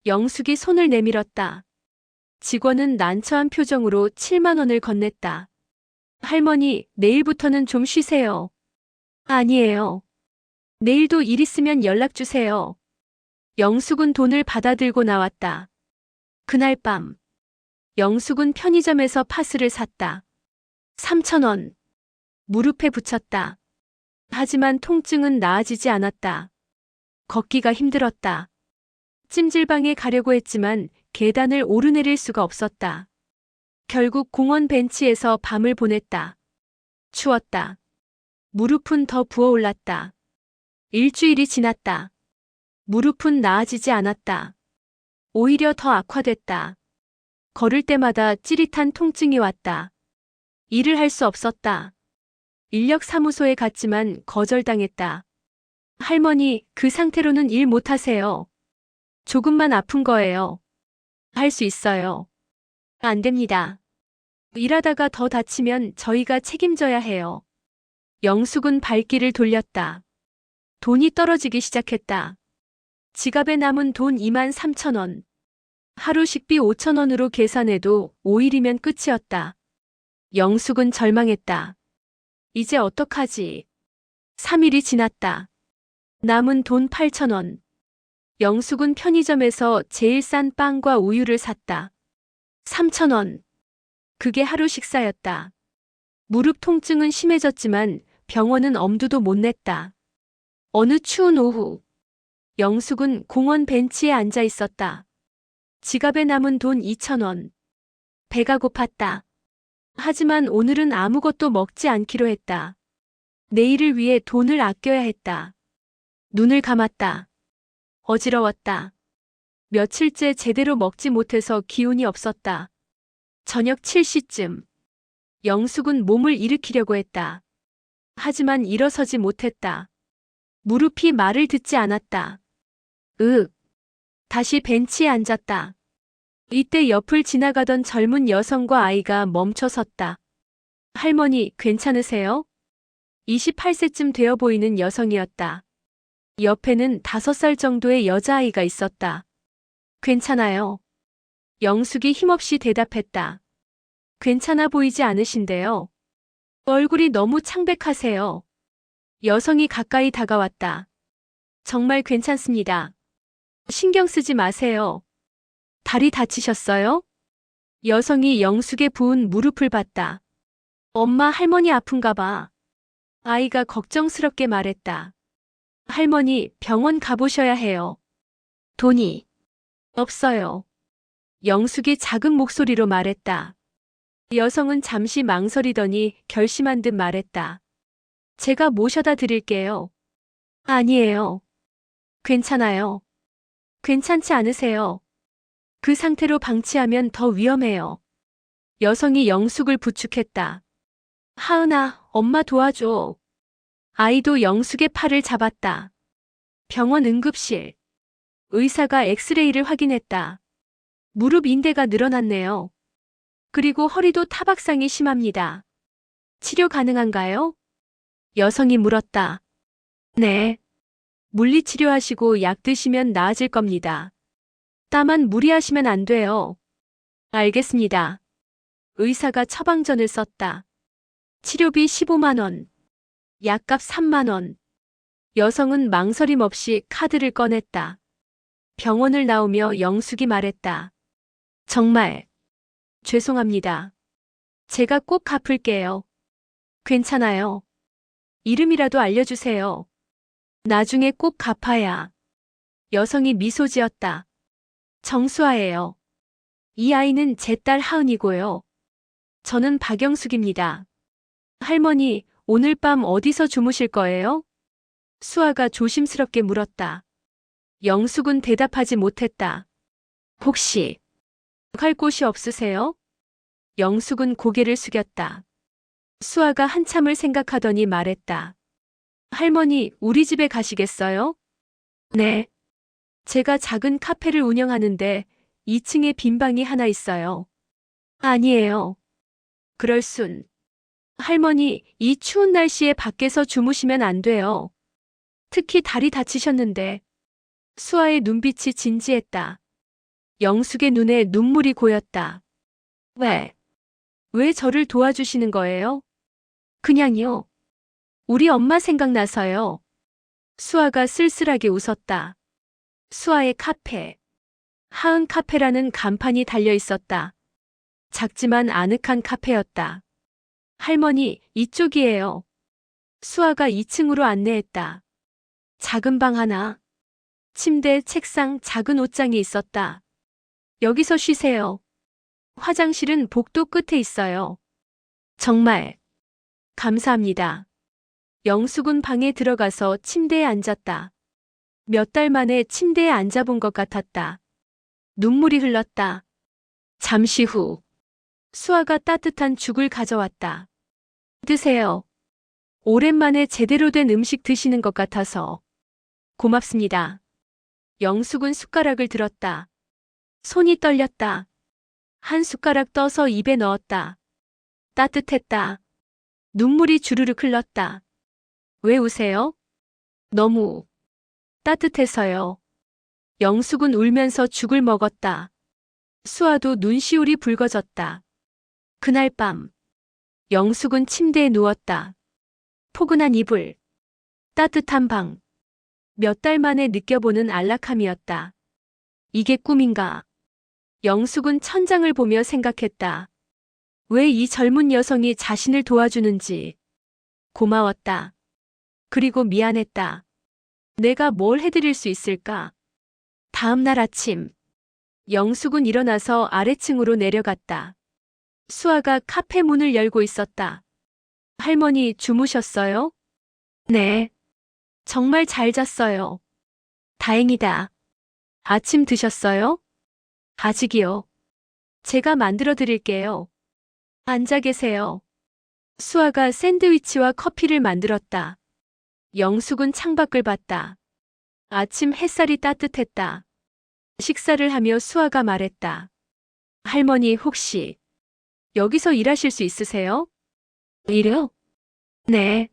영숙이 손을 내밀었다. 직원은 난처한 표정으로 7만 원을 건넸다. 할머니, 내일부터는 좀 쉬세요. 아니에요. 내일도 일 있으면 연락 주세요. 영숙은 돈을 받아들고 나왔다. 그날 밤, 영숙은 편의점에서 파스를 샀다. 3천 원. 무릎에 붙였다. 하지만 통증은 나아지지 않았다. 걷기가 힘들었다. 찜질방에 가려고 했지만 계단을 오르내릴 수가 없었다. 결국 공원 벤치에서 밤을 보냈다. 추웠다. 무릎은 더 부어올랐다. 일주일이 지났다. 무릎은 나아지지 않았다. 오히려 더 악화됐다. 걸을 때마다 찌릿한 통증이 왔다. 일을 할 수 없었다. 인력사무소에 갔지만 거절당했다. 할머니, 그 상태로는 일 못하세요. 조금만 아픈 거예요. 할 수 있어요. 안 됩니다. 일하다가 더 다치면 저희가 책임져야 해요. 영숙은 발길을 돌렸다. 돈이 떨어지기 시작했다. 지갑에 남은 돈 2만 3천 원. 하루 식비 5천 원으로 계산해도 5일이면 끝이었다. 영숙은 절망했다. 이제 어떡하지? 3일이 지났다. 남은 돈 8천 원. 영숙은 편의점에서 제일 싼 빵과 우유를 샀다. 3천 원. 그게 하루 식사였다. 무릎 통증은 심해졌지만 병원은 엄두도 못 냈다. 어느 추운 오후, 영숙은 공원 벤치에 앉아 있었다. 지갑에 남은 돈 2천 원. 배가 고팠다. 하지만 오늘은 아무것도 먹지 않기로 했다. 내일을 위해 돈을 아껴야 했다. 눈을 감았다. 어지러웠다. 며칠째 제대로 먹지 못해서 기운이 없었다. 저녁 7시쯤 영숙은 몸을 일으키려고 했다. 하지만 일어서지 못했다. 무릎이 말을 듣지 않았다. 다시 벤치에 앉았다. 이때 옆을 지나가던 젊은 여성과 아이가 멈춰 섰다. 할머니, 괜찮으세요? 28세쯤 되어 보이는 여성이었다. 옆에는 5살 정도의 여자아이가 있었다. 괜찮아요. 영숙이 힘없이 대답했다. 괜찮아 보이지 않으신데요. 얼굴이 너무 창백하세요. 여성이 가까이 다가왔다. 정말 괜찮습니다. 신경 쓰지 마세요. 다리 다치셨어요? 여성이 영숙의 부은 무릎을 봤다. 엄마, 할머니 아픈가 봐. 아이가 걱정스럽게 말했다. 할머니, 병원 가보셔야 해요. 돈이 없어요. 영숙이 작은 목소리로 말했다. 여성은 잠시 망설이더니 결심한 듯 말했다. 제가 모셔다 드릴게요. 아니에요. 괜찮아요. 괜찮지 않으세요? 그 상태로 방치하면 더 위험해요. 여성이 영숙을 부축했다. 하은아, 엄마 도와줘. 아이도 영숙의 팔을 잡았다. 병원 응급실. 의사가 엑스레이를 확인했다. 무릎 인대가 늘어났네요. 그리고 허리도 타박상이 심합니다. 치료 가능한가요? 여성이 물었다. 네. 물리치료하시고 약 드시면 나아질 겁니다. 다만 무리하시면 안 돼요. 알겠습니다. 의사가 처방전을 썼다. 치료비 15만 원. 약값 3만 원. 여성은 망설임 없이 카드를 꺼냈다. 병원을 나오며 영숙이 말했다. 정말 죄송합니다. 제가 꼭 갚을게요. 괜찮아요. 이름이라도 알려주세요. 나중에 꼭 갚아야. 여성이 미소 지었다. 정수아예요. 이 아이는 제 딸 하은이고요. 저는 박영숙입니다. 할머니, 오늘 밤 어디서 주무실 거예요? 수아가 조심스럽게 물었다. 영숙은 대답하지 못했다. 혹시 갈 곳이 없으세요? 영숙은 고개를 숙였다. 수아가 한참을 생각하더니 말했다. 할머니, 우리 집에 가시겠어요? 네. 제가 작은 카페를 운영하는데 2층에 빈 방이 하나 있어요. 아니에요. 그럴 순. 할머니, 이 추운 날씨에 밖에서 주무시면 안 돼요. 특히 다리 다치셨는데. 수아의 눈빛이 진지했다. 영숙의 눈에 눈물이 고였다. 왜 저를 도와주시는 거예요? 그냥요. 우리 엄마 생각나서요. 수아가 쓸쓸하게 웃었다. 수아의 카페. 하은 카페라는 간판이 달려 있었다. 작지만 아늑한 카페였다. 할머니, 이쪽이에요. 수아가 2층으로 안내했다. 작은 방 하나. 침대, 책상, 작은 옷장이 있었다. 여기서 쉬세요. 화장실은 복도 끝에 있어요. 정말 감사합니다. 영숙은 방에 들어가서 침대에 앉았다. 몇 달 만에 침대에 앉아본 것 같았다. 눈물이 흘렀다. 잠시 후 수아가 따뜻한 죽을 가져왔다. 드세요. 오랜만에 제대로 된 음식 드시는 것 같아서 고맙습니다. 영숙은 숟가락을 들었다. 손이 떨렸다. 한 숟가락 떠서 입에 넣었다. 따뜻했다. 눈물이 주르륵 흘렀다. 왜 우세요? 너무 따뜻해서요. 영숙은 울면서 죽을 먹었다. 수아도 눈시울이 붉어졌다. 그날 밤, 영숙은 침대에 누웠다. 포근한 이불, 따뜻한 방. 몇 달 만에 느껴보는 안락함이었다. 이게 꿈인가? 영숙은 천장을 보며 생각했다. 왜 이 젊은 여성이 자신을 도와주는지. 고마웠다. 그리고 미안했다. 내가 뭘 해드릴 수 있을까? 다음 날 아침, 영숙은 일어나서 아래층으로 내려갔다. 수아가 카페 문을 열고 있었다. 할머니 주무셨어요? 네. 정말 잘 잤어요. 다행이다. 아침 드셨어요? 아직이요. 제가 만들어 드릴게요. 앉아 계세요. 수아가 샌드위치와 커피를 만들었다. 영숙은 창밖을 봤다. 아침 햇살이 따뜻했다. 식사를 하며 수아가 말했다. 할머니 혹시 여기서 일하실 수 있으세요? 일요? 네.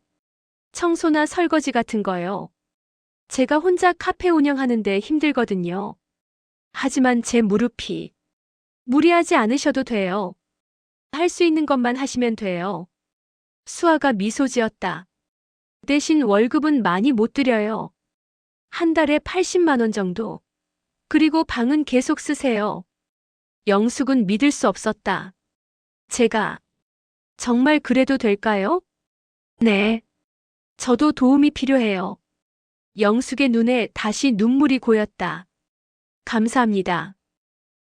청소나 설거지 같은 거요. 제가 혼자 카페 운영하는데 힘들거든요. 하지만 제 무릎이 무리하지 않으셔도 돼요. 할 수 있는 것만 하시면 돼요. 수아가 미소 지었다. 대신 월급은 많이 못 드려요. 한 달에 80만 원 정도. 그리고 방은 계속 쓰세요. 영숙은 믿을 수 없었다. 제가 정말 그래도 될까요? 네. 저도 도움이 필요해요. 영숙의 눈에 다시 눈물이 고였다. 감사합니다.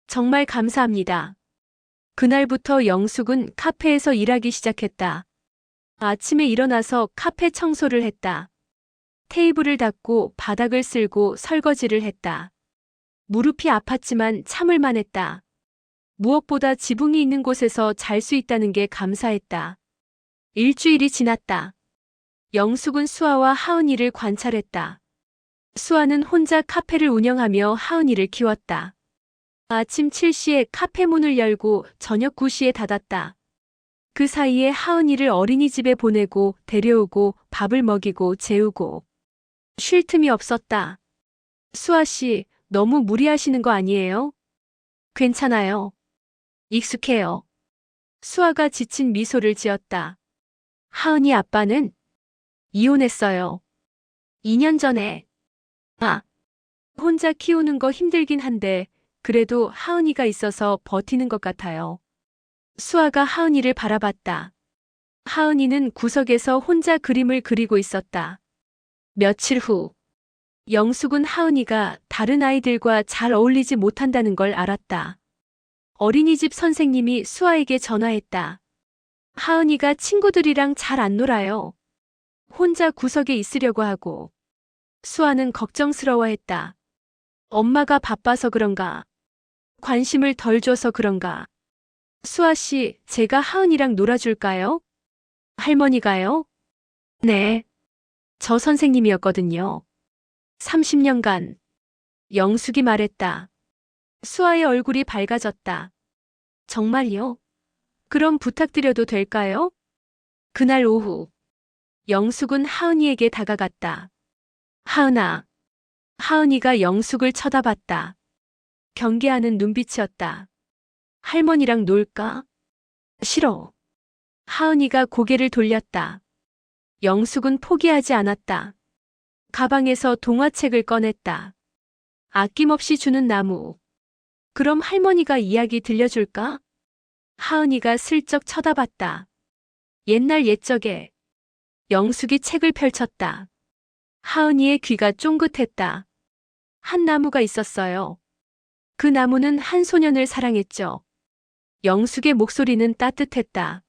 정말 감사합니다. 그날부터 영숙은 카페에서 일하기 시작했다. 아침에 일어나서 카페 청소를 했다. 테이블을 닦고 바닥을 쓸고 설거지를 했다. 무릎이 아팠지만 참을만 했다. 무엇보다 지붕이 있는 곳에서 잘 수 있다는 게 감사했다. 일주일이 지났다. 영숙은 수아와 하은이를 관찰했다. 수아는 혼자 카페를 운영하며 하은이를 키웠다. 아침 7시에 카페 문을 열고 저녁 9시에 닫았다. 그 사이에 하은이를 어린이집에 보내고 데려오고 밥을 먹이고 재우고 쉴 틈이 없었다. 수아 씨, 너무 무리하시는 거 아니에요? 괜찮아요. 익숙해요. 수아가 지친 미소를 지었다. 하은이 아빠는 이혼했어요. 2년 전에. 혼자 키우는 거 힘들긴 한데 그래도 하은이가 있어서 버티는 것 같아요. 수아가 하은이를 바라봤다. 하은이는 구석에서 혼자 그림을 그리고 있었다. 며칠 후, 영숙은 하은이가 다른 아이들과 잘 어울리지 못한다는 걸 알았다. 어린이집 선생님이 수아에게 전화했다. 하은이가 친구들이랑 잘 안 놀아요. 혼자 구석에 있으려고 하고. 수아는 걱정스러워했다. 엄마가 바빠서 그런가? 관심을 덜 줘서 그런가? 수아 씨, 제가 하은이랑 놀아줄까요? 할머니가요? 네. 저 선생님이었거든요. 30년간. 영숙이 말했다. 수아의 얼굴이 밝아졌다. 정말요? 그럼 부탁드려도 될까요? 그날 오후, 영숙은 하은이에게 다가갔다. 하은아. 하은이가 영숙을 쳐다봤다. 경계하는 눈빛이었다. 할머니랑 놀까? 싫어. 하은이가 고개를 돌렸다. 영숙은 포기하지 않았다. 가방에서 동화책을 꺼냈다. 아낌없이 주는 나무. 그럼 할머니가 이야기 들려줄까? 하은이가 슬쩍 쳐다봤다. 옛날 옛적에. 영숙이 책을 펼쳤다. 하은이의 귀가 쫑긋했다. 한 나무가 있었어요. 그 나무는 한 소년을 사랑했죠. 영숙의 목소리는 따뜻했다.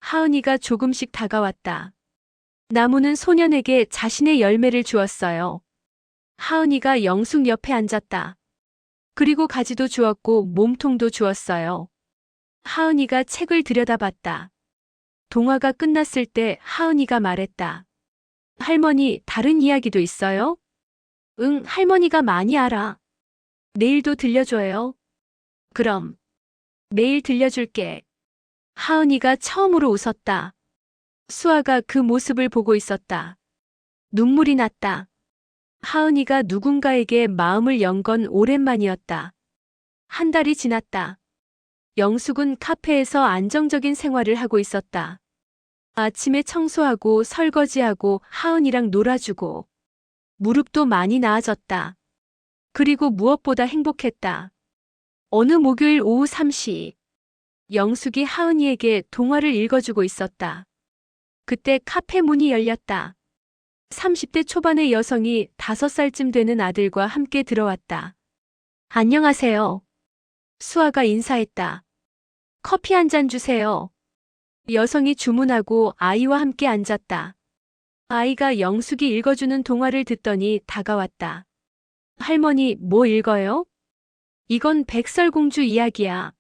하은이가 조금씩 다가왔다. 나무는 소년에게 자신의 열매를 주었어요. 하은이가 영숙 옆에 앉았다. 그리고 가지도 주었고 몸통도 주었어요. 하은이가 책을 들여다봤다. 동화가 끝났을 때 하은이가 말했다. 할머니, 다른 이야기도 있어요? 응, 할머니가 많이 알아. 내일도 들려줘요. 그럼, 내일 들려줄게. 하은이가 처음으로 웃었다. 수아가 그 모습을 보고 있었다. 눈물이 났다. 하은이가 누군가에게 마음을 연 건 오랜만이었다. 한 달이 지났다. 영숙은 카페에서 안정적인 생활을 하고 있었다. 아침에 청소하고 설거지하고 하은이랑 놀아주고 무릎도 많이 나아졌다. 그리고 무엇보다 행복했다. 어느 목요일 오후 3시 영숙이 하은이에게 동화를 읽어주고 있었다. 그때 카페 문이 열렸다. 30대 초반의 여성이 5살쯤 되는 아들과 함께 들어왔다. 안녕하세요. 수아가 인사했다. 커피 한 잔 주세요. 여성이 주문하고 아이와 함께 앉았다. 아이가 영숙이 읽어주는 동화를 듣더니 다가왔다. 할머니, 뭐 읽어요? 이건 백설공주 이야기야.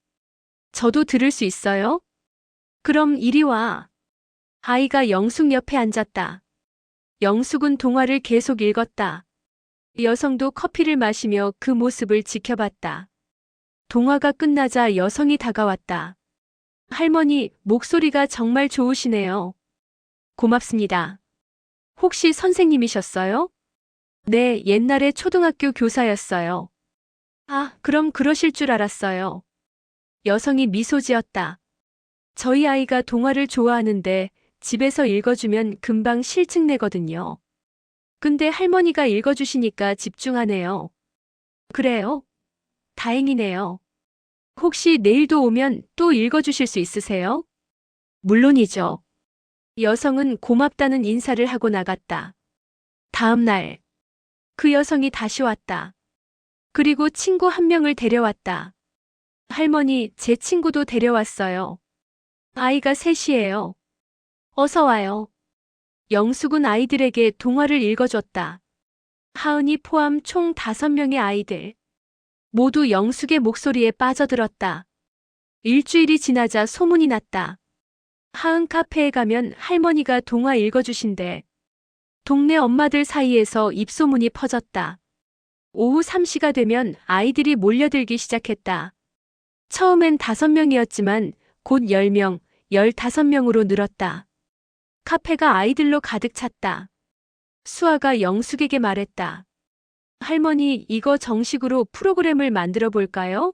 저도 들을 수 있어요? 그럼 이리 와. 아이가 영숙 옆에 앉았다. 영숙은 동화를 계속 읽었다. 여성도 커피를 마시며 그 모습을 지켜봤다. 동화가 끝나자 여성이 다가왔다. 할머니, 목소리가 정말 좋으시네요. 고맙습니다. 혹시 선생님이셨어요? 네, 옛날에 초등학교 교사였어요. 아, 그럼 그러실 줄 알았어요. 여성이 미소 지었다. 저희 아이가 동화를 좋아하는데 집에서 읽어주면 금방 실증 내거든요. 근데 할머니가 읽어주시니까 집중하네요. 그래요? 다행이네요. 혹시 내일도 오면 또 읽어주실 수 있으세요? 물론이죠. 여성은 고맙다는 인사를 하고 나갔다. 다음 날, 그 여성이 다시 왔다. 그리고 친구 한 명을 데려왔다. 할머니, 제 친구도 데려왔어요. 아이가 셋이에요. 어서 와요. 영숙은 아이들에게 동화를 읽어줬다. 하은이 포함 총 5명의 아이들. 모두 영숙의 목소리에 빠져들었다. 일주일이 지나자 소문이 났다. 하은 카페에 가면 할머니가 동화 읽어주신대. 동네 엄마들 사이에서 입소문이 퍼졌다. 오후 3시가 되면 아이들이 몰려들기 시작했다. 처음엔 5명이었지만 곧 10명, 15명으로 늘었다. 카페가 아이들로 가득 찼다. 수아가 영숙에게 말했다. 할머니, 이거 정식으로 프로그램을 만들어 볼까요?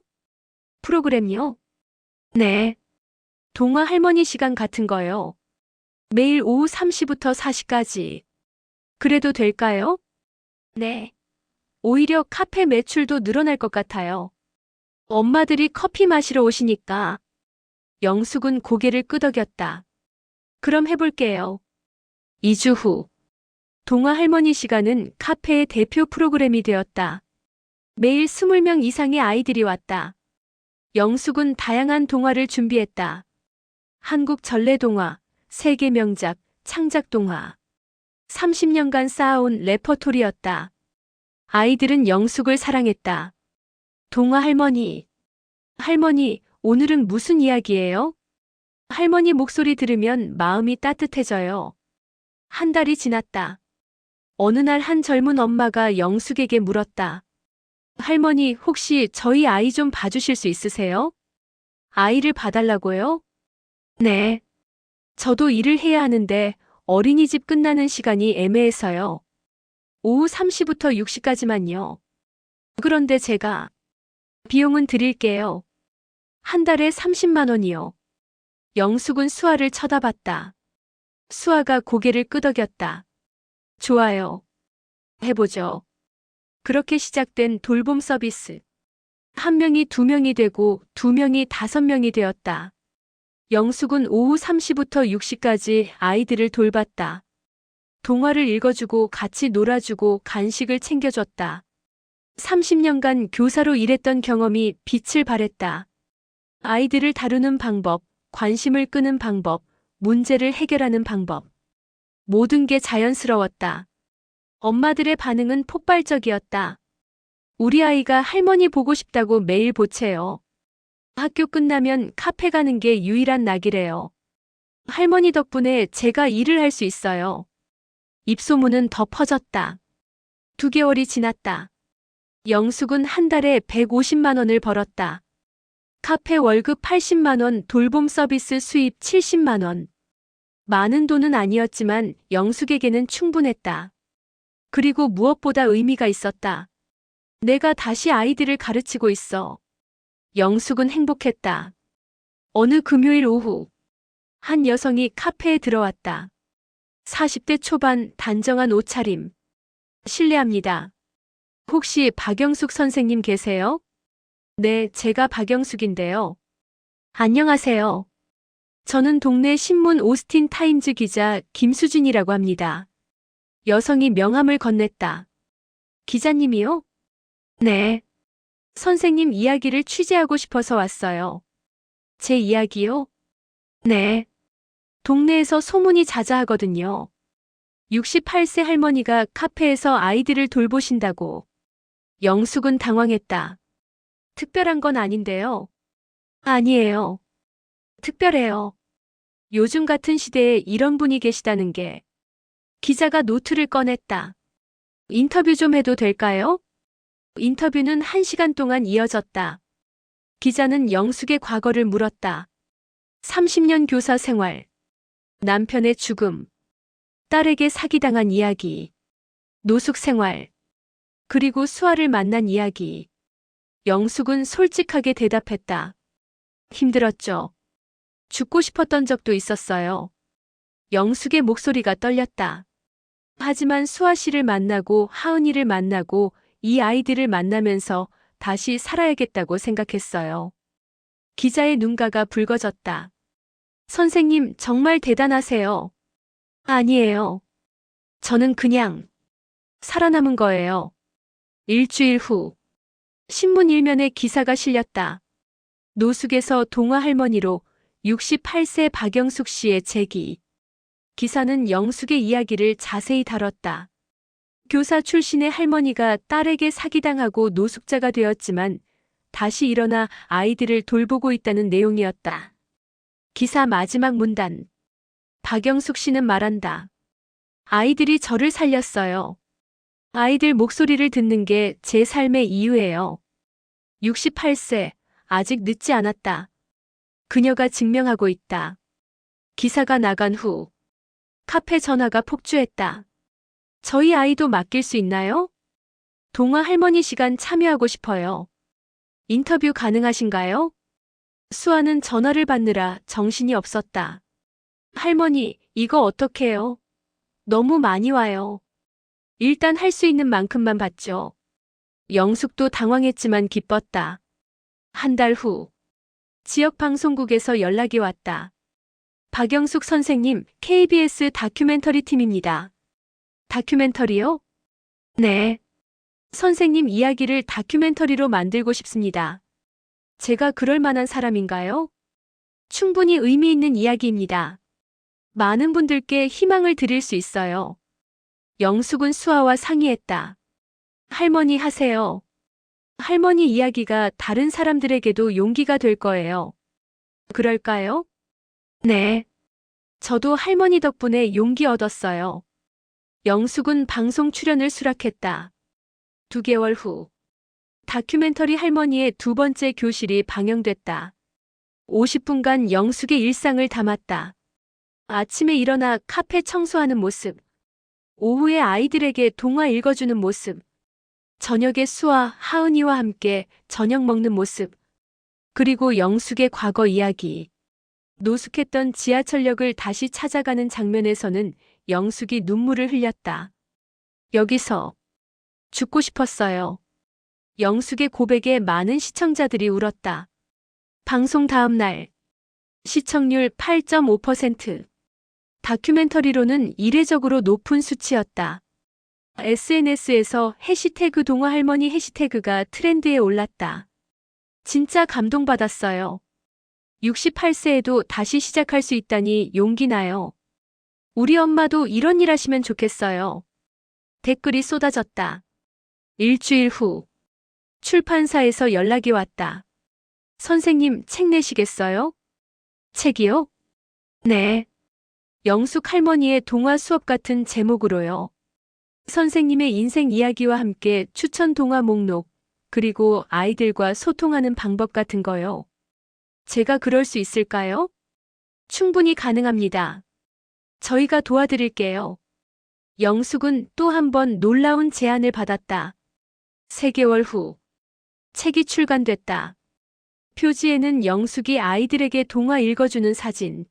프로그램이요? 네. 동화 할머니 시간 같은 거요. 매일 오후 3시부터 4시까지. 그래도 될까요? 네. 오히려 카페 매출도 늘어날 것 같아요. 엄마들이 커피 마시러 오시니까. 영숙은 고개를 끄덕였다. 그럼 해볼게요. 2주 후. 동화 할머니 시간은 카페의 대표 프로그램이 되었다. 매일 20명 이상의 아이들이 왔다. 영숙은 다양한 동화를 준비했다. 한국 전래동화, 세계 명작, 창작동화. 30년간 쌓아온 레퍼토리였다. 아이들은 영숙을 사랑했다. 동화 할머니. 할머니, 오늘은 무슨 이야기예요? 할머니 목소리 들으면 마음이 따뜻해져요. 한 달이 지났다. 어느 날 한 젊은 엄마가 영숙에게 물었다. 할머니, 혹시 저희 아이 좀 봐주실 수 있으세요? 아이를 봐달라고요? 네. 저도 일을 해야 하는데 어린이집 끝나는 시간이 애매해서요. 오후 3시부터 6시까지만요. 그런데 제가 비용은 드릴게요. 한 달에 30만 원이요. 영숙은 수아를 쳐다봤다. 수아가 고개를 끄덕였다. 좋아요. 해보죠. 그렇게 시작된 돌봄 서비스. 1명이 2명이 되고 2명이 5명이 되었다. 영숙은 오후 3시부터 6시까지 아이들을 돌봤다. 동화를 읽어주고 같이 놀아주고 간식을 챙겨줬다. 30년간 교사로 일했던 경험이 빛을 발했다. 아이들을 다루는 방법, 관심을 끄는 방법, 문제를 해결하는 방법. 모든 게 자연스러웠다. 엄마들의 반응은 폭발적이었다. 우리 아이가 할머니 보고 싶다고 매일 보채요. 학교 끝나면 카페 가는 게 유일한 낙이래요. 할머니 덕분에 제가 일을 할 수 있어요. 입소문은 더 퍼졌다. 2개월이 지났다. 영숙은 한 달에 150만 원을 벌었다. 카페 월급 80만 원, 돌봄 서비스 수입 70만 원. 많은 돈은 아니었지만 영숙에게는 충분했다. 그리고 무엇보다 의미가 있었다. 내가 다시 아이들을 가르치고 있어. 영숙은 행복했다. 어느 금요일 오후, 한 여성이 카페에 들어왔다. 40대 초반 단정한 옷차림. 실례합니다. 혹시 박영숙 선생님 계세요? 네, 제가 박영숙인데요. 안녕하세요. 저는 동네 신문 오스틴 타임즈 기자 김수진이라고 합니다. 여성이 명함을 건넸다. 기자님이요? 네. 선생님 이야기를 취재하고 싶어서 왔어요. 제 이야기요? 네. 동네에서 소문이 자자하거든요. 68세 할머니가 카페에서 아이들을 돌보신다고. 영숙은 당황했다. 특별한 건 아닌데요. 아니에요. 특별해요. 요즘 같은 시대에 이런 분이 계시다는 게. 기자가 노트를 꺼냈다. 인터뷰 좀 해도 될까요? 인터뷰는 1시간 동안 이어졌다. 기자는 영숙의 과거를 물었다. 30년 교사 생활, 남편의 죽음, 딸에게 사기당한 이야기, 노숙 생활, 그리고 수아를 만난 이야기. 영숙은 솔직하게 대답했다. 힘들었죠. 죽고 싶었던 적도 있었어요. 영숙의 목소리가 떨렸다. 하지만 수아 씨를 만나고 하은이를 만나고 이 아이들을 만나면서 다시 살아야겠다고 생각했어요. 기자의 눈가가 붉어졌다. 선생님, 정말 대단하세요. 아니에요. 저는 그냥 살아남은 거예요. 일주일 후, 신문 일면에 기사가 실렸다. 노숙에서 동화 할머니로 68세 박영숙 씨의 재기. 기사는 영숙의 이야기를 자세히 다뤘다. 교사 출신의 할머니가 딸에게 사기당하고 노숙자가 되었지만 다시 일어나 아이들을 돌보고 있다는 내용이었다. 기사 마지막 문단. 박영숙 씨는 말한다. 아이들이 저를 살렸어요. 아이들 목소리를 듣는 게 제 삶의 이유예요. 68세, 아직 늦지 않았다. 그녀가 증명하고 있다. 기사가 나간 후, 카페 전화가 폭주했다. 저희 아이도 맡길 수 있나요? 동화 할머니 시간 참여하고 싶어요. 인터뷰 가능하신가요? 수아는 전화를 받느라 정신이 없었다. 할머니, 이거 어떡해요? 너무 많이 와요. 일단 할 수 있는 만큼만 받죠. 영숙도 당황했지만 기뻤다. 한 달 후, 지역 방송국에서 연락이 왔다. 박영숙 선생님, KBS 다큐멘터리 팀입니다. 다큐멘터리요? 네. 선생님 이야기를 다큐멘터리로 만들고 싶습니다. 제가 그럴 만한 사람인가요? 충분히 의미 있는 이야기입니다. 많은 분들께 희망을 드릴 수 있어요. 영숙은 수아와 상의했다. 할머니 하세요. 할머니 이야기가 다른 사람들에게도 용기가 될 거예요. 그럴까요? 네. 저도 할머니 덕분에 용기 얻었어요. 영숙은 방송 출연을 수락했다. 2개월 후, 다큐멘터리 할머니의 2번째 교실이 방영됐다. 50분간 영숙의 일상을 담았다. 아침에 일어나 카페 청소하는 모습, 오후에 아이들에게 동화 읽어주는 모습, 저녁에 수아, 하은이와 함께 저녁 먹는 모습, 그리고 영숙의 과거 이야기. 노숙했던 지하철역을 다시 찾아가는 장면에서는 영숙이 눈물을 흘렸다. 여기서 죽고 싶었어요. 영숙의 고백에 많은 시청자들이 울었다. 방송 다음 날 시청률 8.5%. 다큐멘터리로는 이례적으로 높은 수치였다. SNS에서 해시태그 동화할머니 해시태그가 트렌드에 올랐다. 진짜 감동받았어요. 68세에도 다시 시작할 수 있다니 용기 나요. 우리 엄마도 이런 일 하시면 좋겠어요. 댓글이 쏟아졌다. 일주일 후, 출판사에서 연락이 왔다. 선생님, 책 내시겠어요? 책이요? 네. 영숙 할머니의 동화 수업 같은 제목으로요. 선생님의 인생 이야기와 함께 추천 동화 목록, 그리고 아이들과 소통하는 방법 같은 거요. 제가 그럴 수 있을까요? 충분히 가능합니다. 저희가 도와드릴게요. 영숙은 또 한 번 놀라운 제안을 받았다. 3개월 후, 책이 출간됐다. 표지에는 영숙이 아이들에게 동화 읽어주는 사진.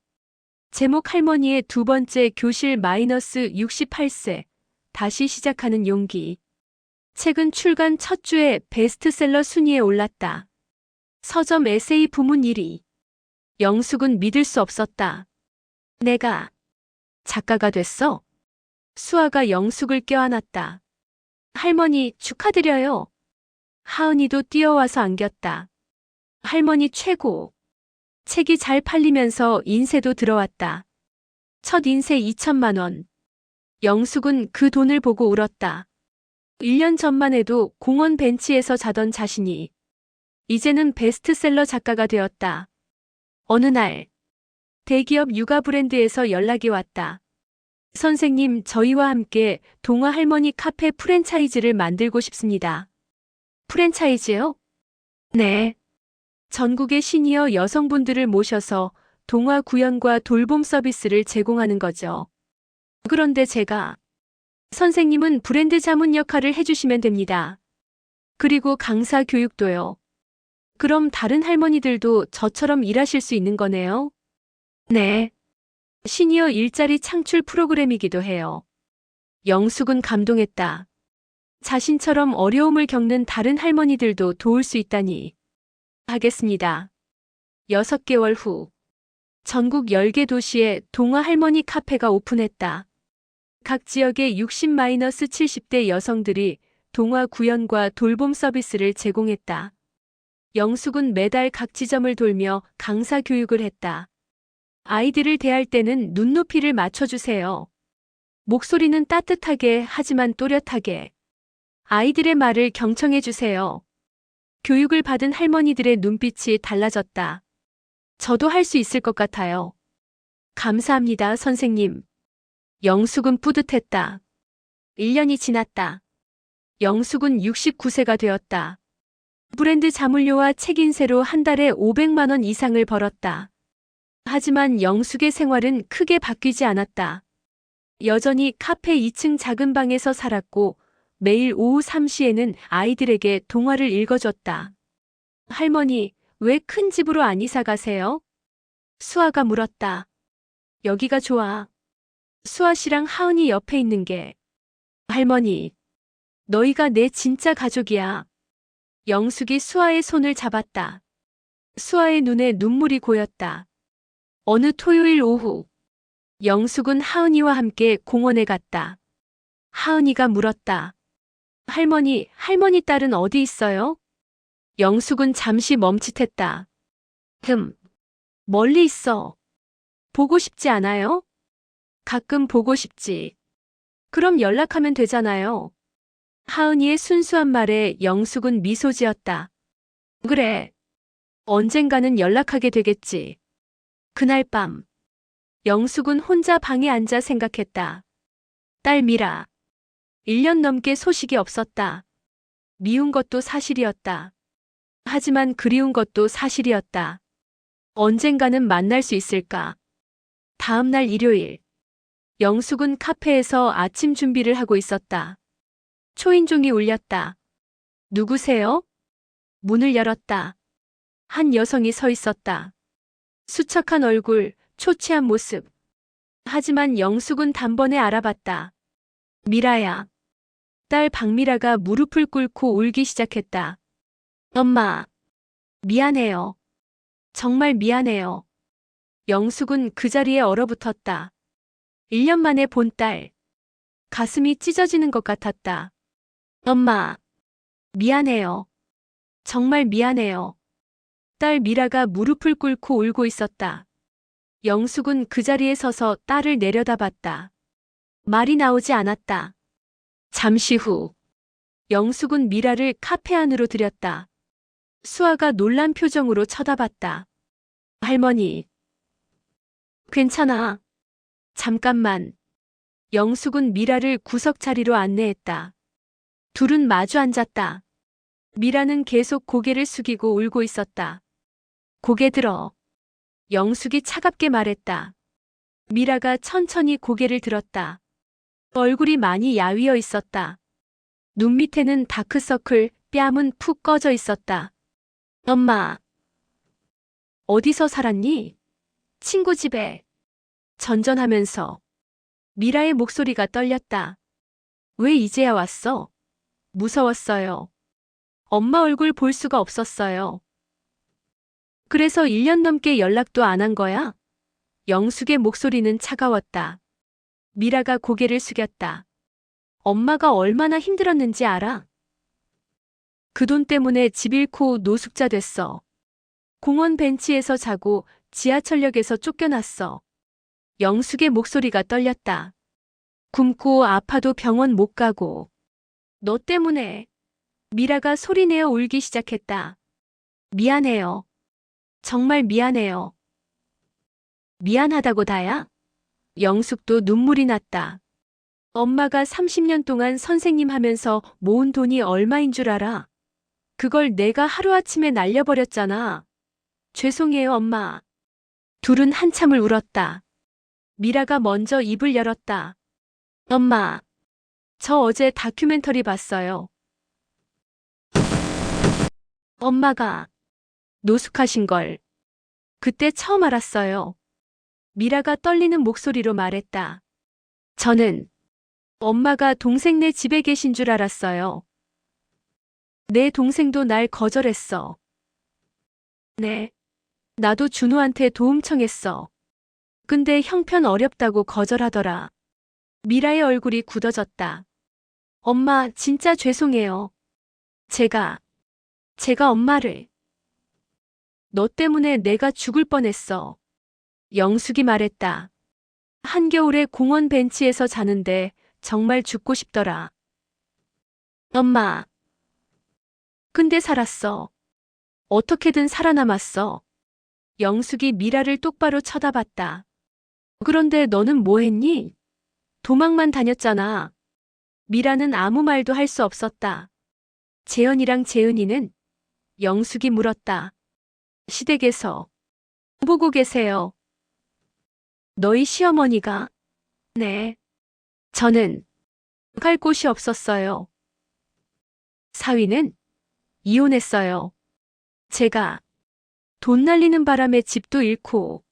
제목 할머니의 두 번째 교실 -68세. 다시 시작하는 용기. 책은 출간 첫 주에 베스트셀러 순위에 올랐다. 서점 에세이 부문 1위. 영숙은 믿을 수 없었다. 내가 작가가 됐어? 수아가 영숙을 껴안았다. 할머니 축하드려요. 하은이도 뛰어와서 안겼다. 할머니 최고. 책이 잘 팔리면서 인세도 들어왔다. 첫 인세 2천만 원. 영숙은 그 돈을 보고 울었다. 1년 전만 해도 공원 벤치에서 자던 자신이 이제는 베스트셀러 작가가 되었다. 어느 날 대기업 육아 브랜드에서 연락이 왔다. 선생님, 저희와 함께 동화 할머니 카페 프랜차이즈를 만들고 싶습니다. 프랜차이즈요? 네. 전국의 시니어 여성분들을 모셔서 동화 구연과 돌봄 서비스를 제공하는 거죠. 그런데 제가 선생님은 브랜드 자문 역할을 해주시면 됩니다. 그리고 강사 교육도요. 그럼 다른 할머니들도 저처럼 일하실 수 있는 거네요? 네. 시니어 일자리 창출 프로그램이기도 해요. 영숙은 감동했다. 자신처럼 어려움을 겪는 다른 할머니들도 도울 수 있다니. 하겠습니다. 6개월 후, 전국 10개 도시에 동화 할머니 카페가 오픈했다. 각 지역의 60-70대 여성들이 동화 구연과 돌봄 서비스를 제공했다. 영숙은 매달 각 지점을 돌며 강사 교육을 했다. 아이들을 대할 때는 눈높이를 맞춰주세요. 목소리는 따뜻하게 하지만 또렷하게. 아이들의 말을 경청해주세요. 교육을 받은 할머니들의 눈빛이 달라졌다. 저도 할 수 있을 것 같아요. 감사합니다, 선생님. 영숙은 뿌듯했다. 1년이 지났다. 영숙은 69세가 되었다. 브랜드 자물료와 책 인세로 한 달에 500만 원 이상을 벌었다. 하지만 영숙의 생활은 크게 바뀌지 않았다. 여전히 카페 2층 작은 방에서 살았고 매일 오후 3시에는 아이들에게 동화를 읽어줬다. 할머니, 왜 큰 집으로 안 이사 가세요? 수아가 물었다. 여기가 좋아. 수아 씨랑 하은이 옆에 있는 게. 할머니, 너희가 내 진짜 가족이야. 영숙이 수아의 손을 잡았다. 수아의 눈에 눈물이 고였다. 어느 토요일 오후, 영숙은 하은이와 함께 공원에 갔다. 하은이가 물었다. 할머니 딸은 어디 있어요? 영숙은 잠시 멈칫했다. 멀리 있어. 보고 싶지 않아요? 가끔 보고 싶지. 그럼 연락하면 되잖아요. 하은이의 순수한 말에 영숙은 미소 지었다. 그래. 언젠가는 연락하게 되겠지. 그날 밤, 영숙은 혼자 방에 앉아 생각했다. 딸 미라. 1년 넘게 소식이 없었다. 미운 것도 사실이었다. 하지만 그리운 것도 사실이었다. 언젠가는 만날 수 있을까? 다음 날 일요일, 영숙은 카페에서 아침 준비를 하고 있었다. 초인종이 울렸다. 누구세요? 문을 열었다. 한 여성이 서 있었다. 수척한 얼굴, 초췌한 모습. 하지만 영숙은 단번에 알아봤다. 미라야. 딸 박미라가 무릎을 꿇고 울기 시작했다. 엄마, 미안해요. 정말 미안해요. 영숙은 그 자리에 얼어붙었다. 1년 만에 본 딸. 가슴이 찢어지는 것 같았다. 엄마, 미안해요. 정말 미안해요. 딸 미라가 무릎을 꿇고 울고 있었다. 영숙은 그 자리에 서서 딸을 내려다봤다. 말이 나오지 않았다. 잠시 후, 영숙은 미라를 카페 안으로 들였다. 수아가 놀란 표정으로 쳐다봤다. 할머니. 괜찮아. 잠깐만. 영숙은 미라를 구석 자리로 안내했다. 둘은 마주 앉았다. 미라는 계속 고개를 숙이고 울고 있었다. 고개 들어. 영숙이 차갑게 말했다. 미라가 천천히 고개를 들었다. 얼굴이 많이 야위어 있었다. 눈 밑에는 다크서클, 뺨은 푹 꺼져 있었다. 엄마, 어디서 살았니? 친구 집에. 전전하면서 미라의 목소리가 떨렸다. 왜 이제야 왔어? 무서웠어요. 엄마 얼굴 볼 수가 없었어요. 그래서 1년 넘게 연락도 안 한 거야? 영숙의 목소리는 차가웠다. 미라가 고개를 숙였다. 엄마가 얼마나 힘들었는지 알아? 그 돈 때문에 집 잃고 노숙자 됐어. 공원 벤치에서 자고 지하철역에서 쫓겨났어. 영숙의 목소리가 떨렸다. 굶고 아파도 병원 못 가고. 너 때문에. 미라가 소리내어 울기 시작했다. 미안해요. 정말 미안해요. 미안하다고 다야? 영숙도 눈물이 났다. 엄마가 30년 동안 선생님 하면서 모은 돈이 얼마인 줄 알아? 그걸 내가 하루아침에 날려버렸잖아. 죄송해요, 엄마. 둘은 한참을 울었다. 미라가 먼저 입을 열었다. 엄마, 저 어제 다큐멘터리 봤어요. 엄마가 노숙하신 걸 그때 처음 알았어요. 미라가 떨리는 목소리로 말했다. 저는 엄마가 동생네 집에 계신 줄 알았어요. 내 동생도 날 거절했어. 네. 나도 준호한테 도움 청했어. 근데 형편 어렵다고 거절하더라. 미라의 얼굴이 굳어졌다. 엄마, 진짜 죄송해요. 제가 엄마를. 너 때문에 내가 죽을 뻔했어. 영숙이 말했다. 한겨울에 공원 벤치에서 자는데 정말 죽고 싶더라. 엄마. 근데 살았어. 어떻게든 살아남았어. 영숙이 미라를 똑바로 쳐다봤다. 그런데 너는 뭐 했니? 도망만 다녔잖아. 미라는 아무 말도 할 수 없었다. 재현이랑 재은이는? 영숙이 물었다. 시댁에서 보고 계세요. 너희 시어머니가? 네. 저는 갈 곳이 없었어요. 사위는? 이혼했어요. 제가 돈 날리는 바람에 집도 잃고.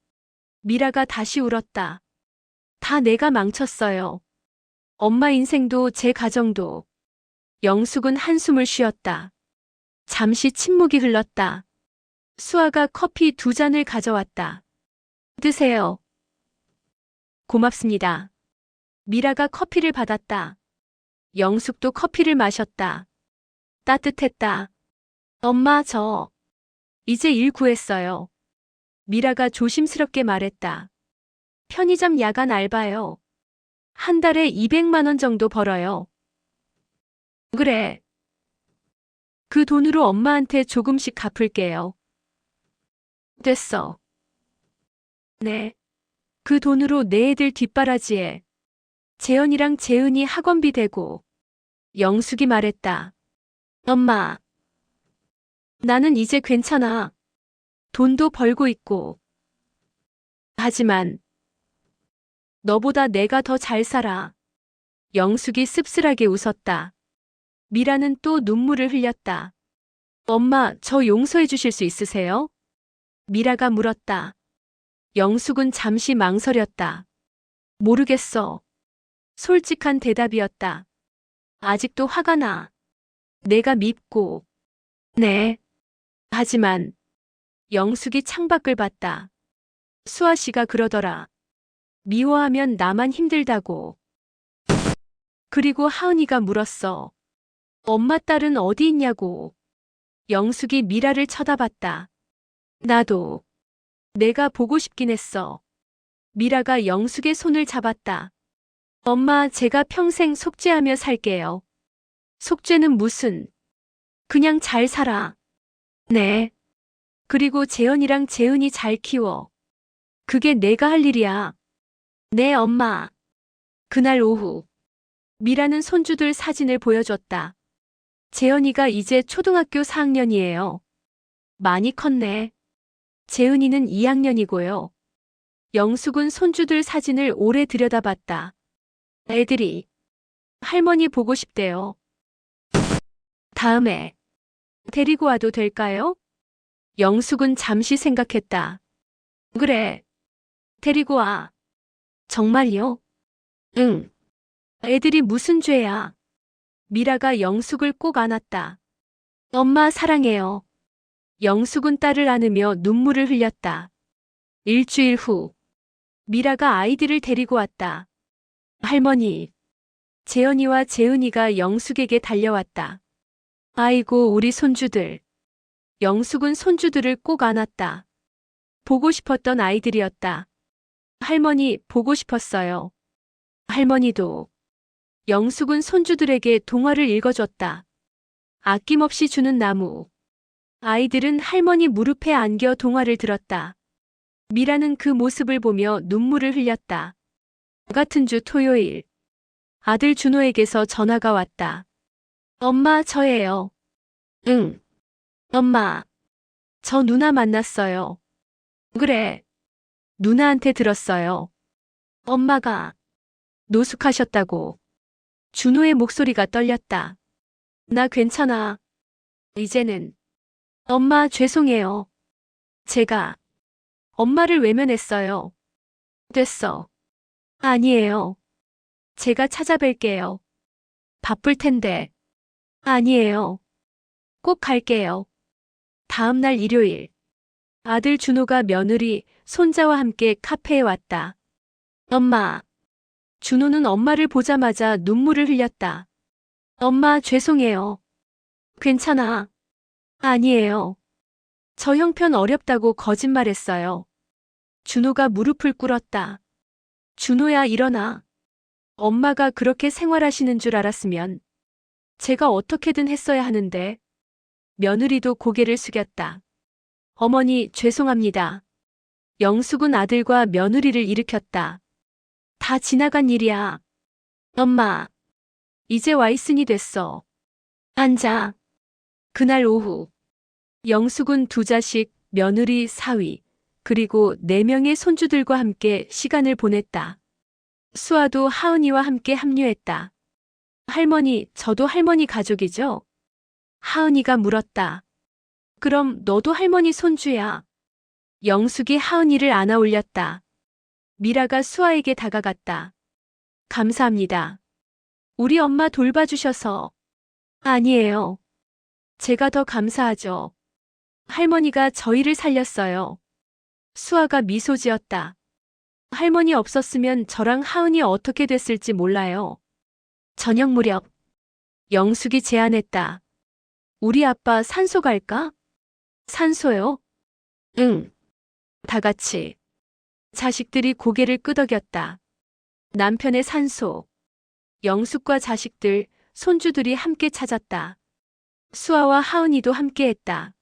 미라가 다시 울었다. 다 내가 망쳤어요. 엄마 인생도 제 가정도. 영숙은 한숨을 쉬었다. 잠시 침묵이 흘렀다. 수아가 커피 2잔을 가져왔다. 드세요. 고맙습니다. 미라가 커피를 받았다. 영숙도 커피를 마셨다. 따뜻했다. 엄마, 저 이제 일 구했어요. 미라가 조심스럽게 말했다. 편의점 야간 알바요. 한 달에 200만 원 정도 벌어요. 그래. 그 돈으로 엄마한테 조금씩 갚을게요. 됐어. 네. 그 돈으로 내 애들 뒷바라지에 재현이랑 재은이 학원비 대고. 영숙이 말했다. 엄마. 나는 이제 괜찮아. 돈도 벌고 있고. 하지만 너보다 내가 더 잘 살아. 영숙이 씁쓸하게 웃었다. 미라는 또 눈물을 흘렸다. 엄마, 저 용서해 주실 수 있으세요? 미라가 물었다. 영숙은 잠시 망설였다. 모르겠어. 솔직한 대답이었다. 아직도 화가 나. 내가 밉고. 네. 하지만 영숙이 창밖을 봤다. 수아 씨가 그러더라. 미워하면 나만 힘들다고. 그리고 하은이가 물었어. 엄마 딸은 어디 있냐고. 영숙이 미라를 쳐다봤다. 나도. 내가 보고 싶긴 했어. 미라가 영숙의 손을 잡았다. 엄마, 제가 평생 속죄하며 살게요. 속죄는 무슨. 그냥 잘 살아. 네. 그리고 재현이랑 재은이 잘 키워. 그게 내가 할 일이야. 네, 엄마. 그날 오후, 미라는 손주들 사진을 보여줬다. 재현이가 이제 초등학교 4학년이에요. 많이 컸네. 재은이는 2학년이고요. 영숙은 손주들 사진을 오래 들여다봤다. 애들이 할머니 보고 싶대요. 다음에 데리고 와도 될까요? 영숙은 잠시 생각했다. 그래, 데리고 와. 정말요? 응. 애들이 무슨 죄야? 미라가 영숙을 꼭 안았다. 엄마 사랑해요. 영숙은 딸을 안으며 눈물을 흘렸다. 일주일 후, 미라가 아이들을 데리고 왔다. 할머니, 재현이와 재은이가 영숙에게 달려왔다. 아이고, 우리 손주들. 영숙은 손주들을 꼭 안았다. 보고 싶었던 아이들이었다. 할머니, 보고 싶었어요. 할머니도. 영숙은 손주들에게 동화를 읽어줬다. 아낌없이 주는 나무. 아이들은 할머니 무릎에 안겨 동화를 들었다. 미라는 그 모습을 보며 눈물을 흘렸다. 같은 주 토요일, 아들 준호에게서 전화가 왔다. 엄마, 저예요. 응. 엄마, 저 누나 만났어요. 그래. 누나한테 들었어요. 엄마가 노숙하셨다고. 준호의 목소리가 떨렸다. 나 괜찮아. 이제는. 엄마, 죄송해요. 제가 엄마를 외면했어요. 됐어. 아니에요. 제가 찾아뵐게요. 바쁠 텐데. 아니에요. 꼭 갈게요. 다음 날 일요일. 아들 준호가 며느리, 손자와 함께 카페에 왔다. 엄마. 준호는 엄마를 보자마자 눈물을 흘렸다. 엄마, 죄송해요. 괜찮아. 아니에요. 저 형편 어렵다고 거짓말했어요. 준호가 무릎을 꿇었다. 준호야, 일어나. 엄마가 그렇게 생활하시는 줄 알았으면 제가 어떻게든 했어야 하는데. 며느리도 고개를 숙였다. 어머니, 죄송합니다. 영숙은 아들과 며느리를 일으켰다. 다 지나간 일이야. 엄마, 이제 와 있으니 됐어. 앉아. 그날 오후, 영숙은 두 자식, 며느리, 사위, 그리고 4명의 손주들과 함께 시간을 보냈다. 수아도 하은이와 함께 합류했다. 할머니, 저도 할머니 가족이죠? 하은이가 물었다. 그럼 너도 할머니 손주야. 영숙이 하은이를 안아 올렸다. 미라가 수아에게 다가갔다. 감사합니다. 우리 엄마 돌봐주셔서. 아니에요. 제가 더 감사하죠. 할머니가 저희를 살렸어요. 수아가 미소 지었다. 할머니 없었으면 저랑 하은이 어떻게 됐을지 몰라요. 저녁 무렵, 영숙이 제안했다. 우리 아빠 산소 갈까? 산소요? 응. 다 같이. 자식들이 고개를 끄덕였다. 남편의 산소. 영숙과 자식들, 손주들이 함께 찾았다. 수아와 하은이도 함께했다.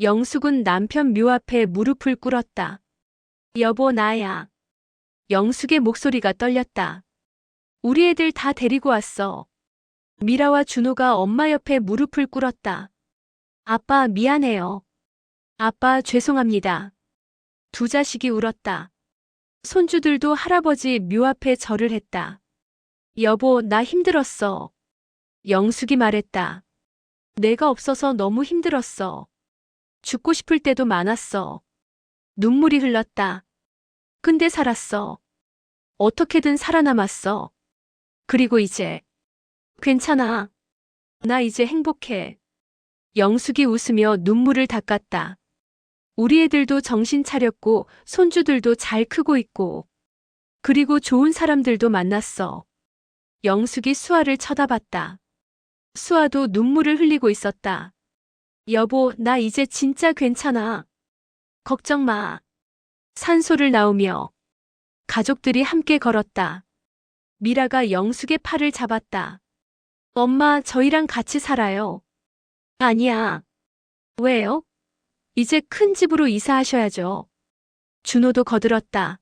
영숙은 남편 묘 앞에 무릎을 꿇었다. 여보, 나야. 영숙의 목소리가 떨렸다. 우리 애들 다 데리고 왔어. 미라와 준호가 엄마 옆에 무릎을 꿇었다. 아빠, 미안해요. 아빠, 죄송합니다. 두 자식이 울었다. 손주들도 할아버지 묘 앞에 절을 했다. 여보, 나 힘들었어. 영숙이 말했다. 내가 없어서 너무 힘들었어. 죽고 싶을 때도 많았어. 눈물이 흘렀다. 근데 살았어. 어떻게든 살아남았어. 그리고 이제. 괜찮아. 나 이제 행복해. 영숙이 웃으며 눈물을 닦았다. 우리 애들도 정신 차렸고 손주들도 잘 크고 있고. 그리고 좋은 사람들도 만났어. 영숙이 수아를 쳐다봤다. 수아도 눈물을 흘리고 있었다. 여보, 나 이제 진짜 괜찮아. 걱정 마. 산소를 나오며 가족들이 함께 걸었다. 미라가 영숙의 팔을 잡았다. 엄마, 저희랑 같이 살아요. 아니야. 왜요? 이제 큰 집으로 이사하셔야죠. 준호도 거들었다.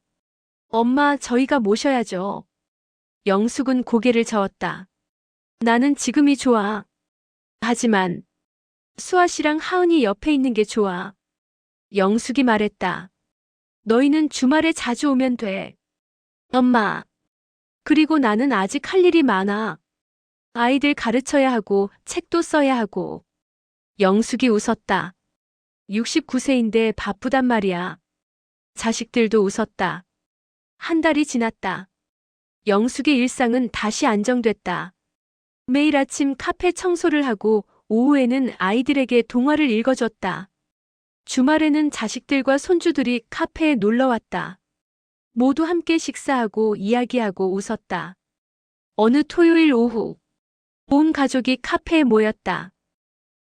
엄마, 저희가 모셔야죠. 영숙은 고개를 저었다. 나는 지금이 좋아. 하지만 수아 씨랑 하은이 옆에 있는 게 좋아. 영숙이 말했다. 너희는 주말에 자주 오면 돼. 엄마. 그리고 나는 아직 할 일이 많아. 아이들 가르쳐야 하고 책도 써야 하고. 영숙이 웃었다. 69세인데 바쁘단 말이야. 자식들도 웃었다. 한 달이 지났다. 영숙의 일상은 다시 안정됐다. 매일 아침 카페 청소를 하고 오후에는 아이들에게 동화를 읽어줬다. 주말에는 자식들과 손주들이 카페에 놀러 왔다. 모두 함께 식사하고 이야기하고 웃었다. 어느 토요일 오후, 온 가족이 카페에 모였다.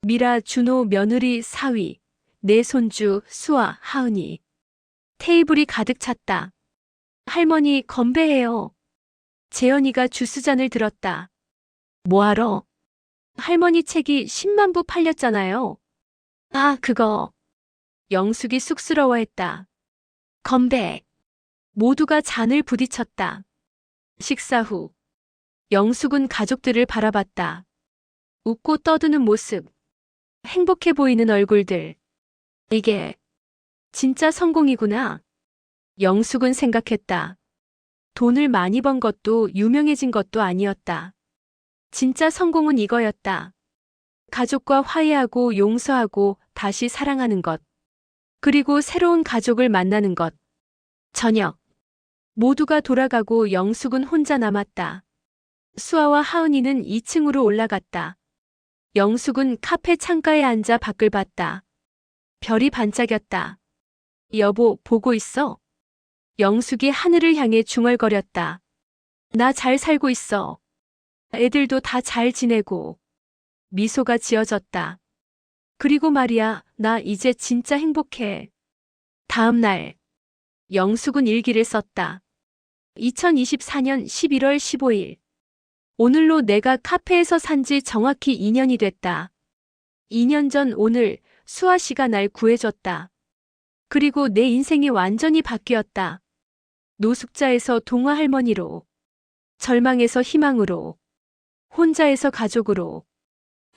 미라, 준호, 며느리, 사위, 내 손주, 수아, 하은이. 테이블이 가득 찼다. 할머니, 건배해요. 재현이가 주스잔을 들었다. 뭐하러? 할머니 책이 10만 부 팔렸잖아요. 아, 그거. 영숙이 쑥스러워했다. 건배. 모두가 잔을 부딪혔다. 식사 후, 영숙은 가족들을 바라봤다. 웃고 떠드는 모습. 행복해 보이는 얼굴들. 이게 진짜 성공이구나. 영숙은 생각했다. 돈을 많이 번 것도 유명해진 것도 아니었다. 진짜 성공은 이거였다. 가족과 화해하고 용서하고 다시 사랑하는 것. 그리고 새로운 가족을 만나는 것. 저녁. 모두가 돌아가고 영숙은 혼자 남았다. 수아와 하은이는 2층으로 올라갔다. 영숙은 카페 창가에 앉아 밖을 봤다. 별이 반짝였다. 여보, 보고 있어? 영숙이 하늘을 향해 중얼거렸다. 나 잘 살고 있어. 애들도 다 잘 지내고. 미소가 지어졌다. 그리고 말이야, 나 이제 진짜 행복해. 다음 날, 영숙은 일기를 썼다. 2024년 11월 15일. 오늘로 내가 카페에서 산지 정확히 2년이 됐다. 2년 전 오늘 수아 씨가 날 구해줬다. 그리고 내 인생이 완전히 바뀌었다. 노숙자에서 동화 할머니로, 절망에서 희망으로, 혼자에서 가족으로.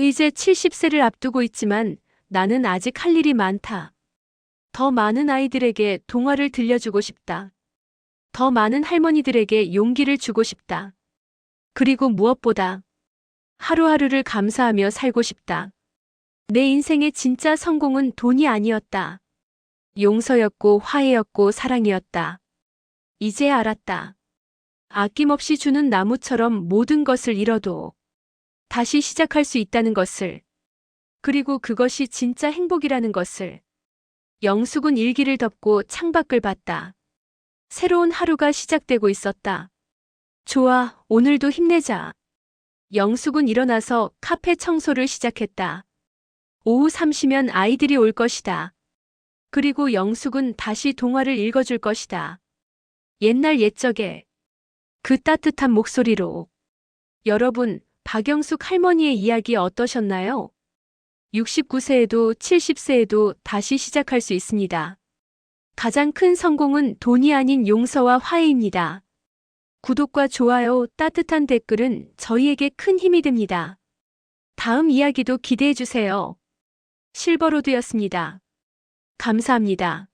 이제 70세를 앞두고 있지만 나는 아직 할 일이 많다. 더 많은 아이들에게 동화를 들려주고 싶다. 더 많은 할머니들에게 용기를 주고 싶다. 그리고 무엇보다 하루하루를 감사하며 살고 싶다. 내 인생의 진짜 성공은 돈이 아니었다. 용서였고 화해였고 사랑이었다. 이제 알았다. 아낌없이 주는 나무처럼 모든 것을 잃어도 다시 시작할 수 있다는 것을. 그리고 그것이 진짜 행복이라는 것을. 영숙은 일기를 덮고 창밖을 봤다. 새로운 하루가 시작되고 있었다. 좋아, 오늘도 힘내자. 영숙은 일어나서 카페 청소를 시작했다. 오후 3시면 아이들이 올 것이다. 그리고 영숙은 다시 동화를 읽어줄 것이다. 옛날 옛적에 그 따뜻한 목소리로. 여러분, 박영숙 할머니의 이야기 어떠셨나요? 69세에도 70세에도 다시 시작할 수 있습니다. 가장 큰 성공은 돈이 아닌 용서와 화해입니다. 구독과 좋아요, 따뜻한 댓글은 저희에게 큰 힘이 됩니다. 다음 이야기도 기대해 주세요. 실버로드였습니다. 감사합니다.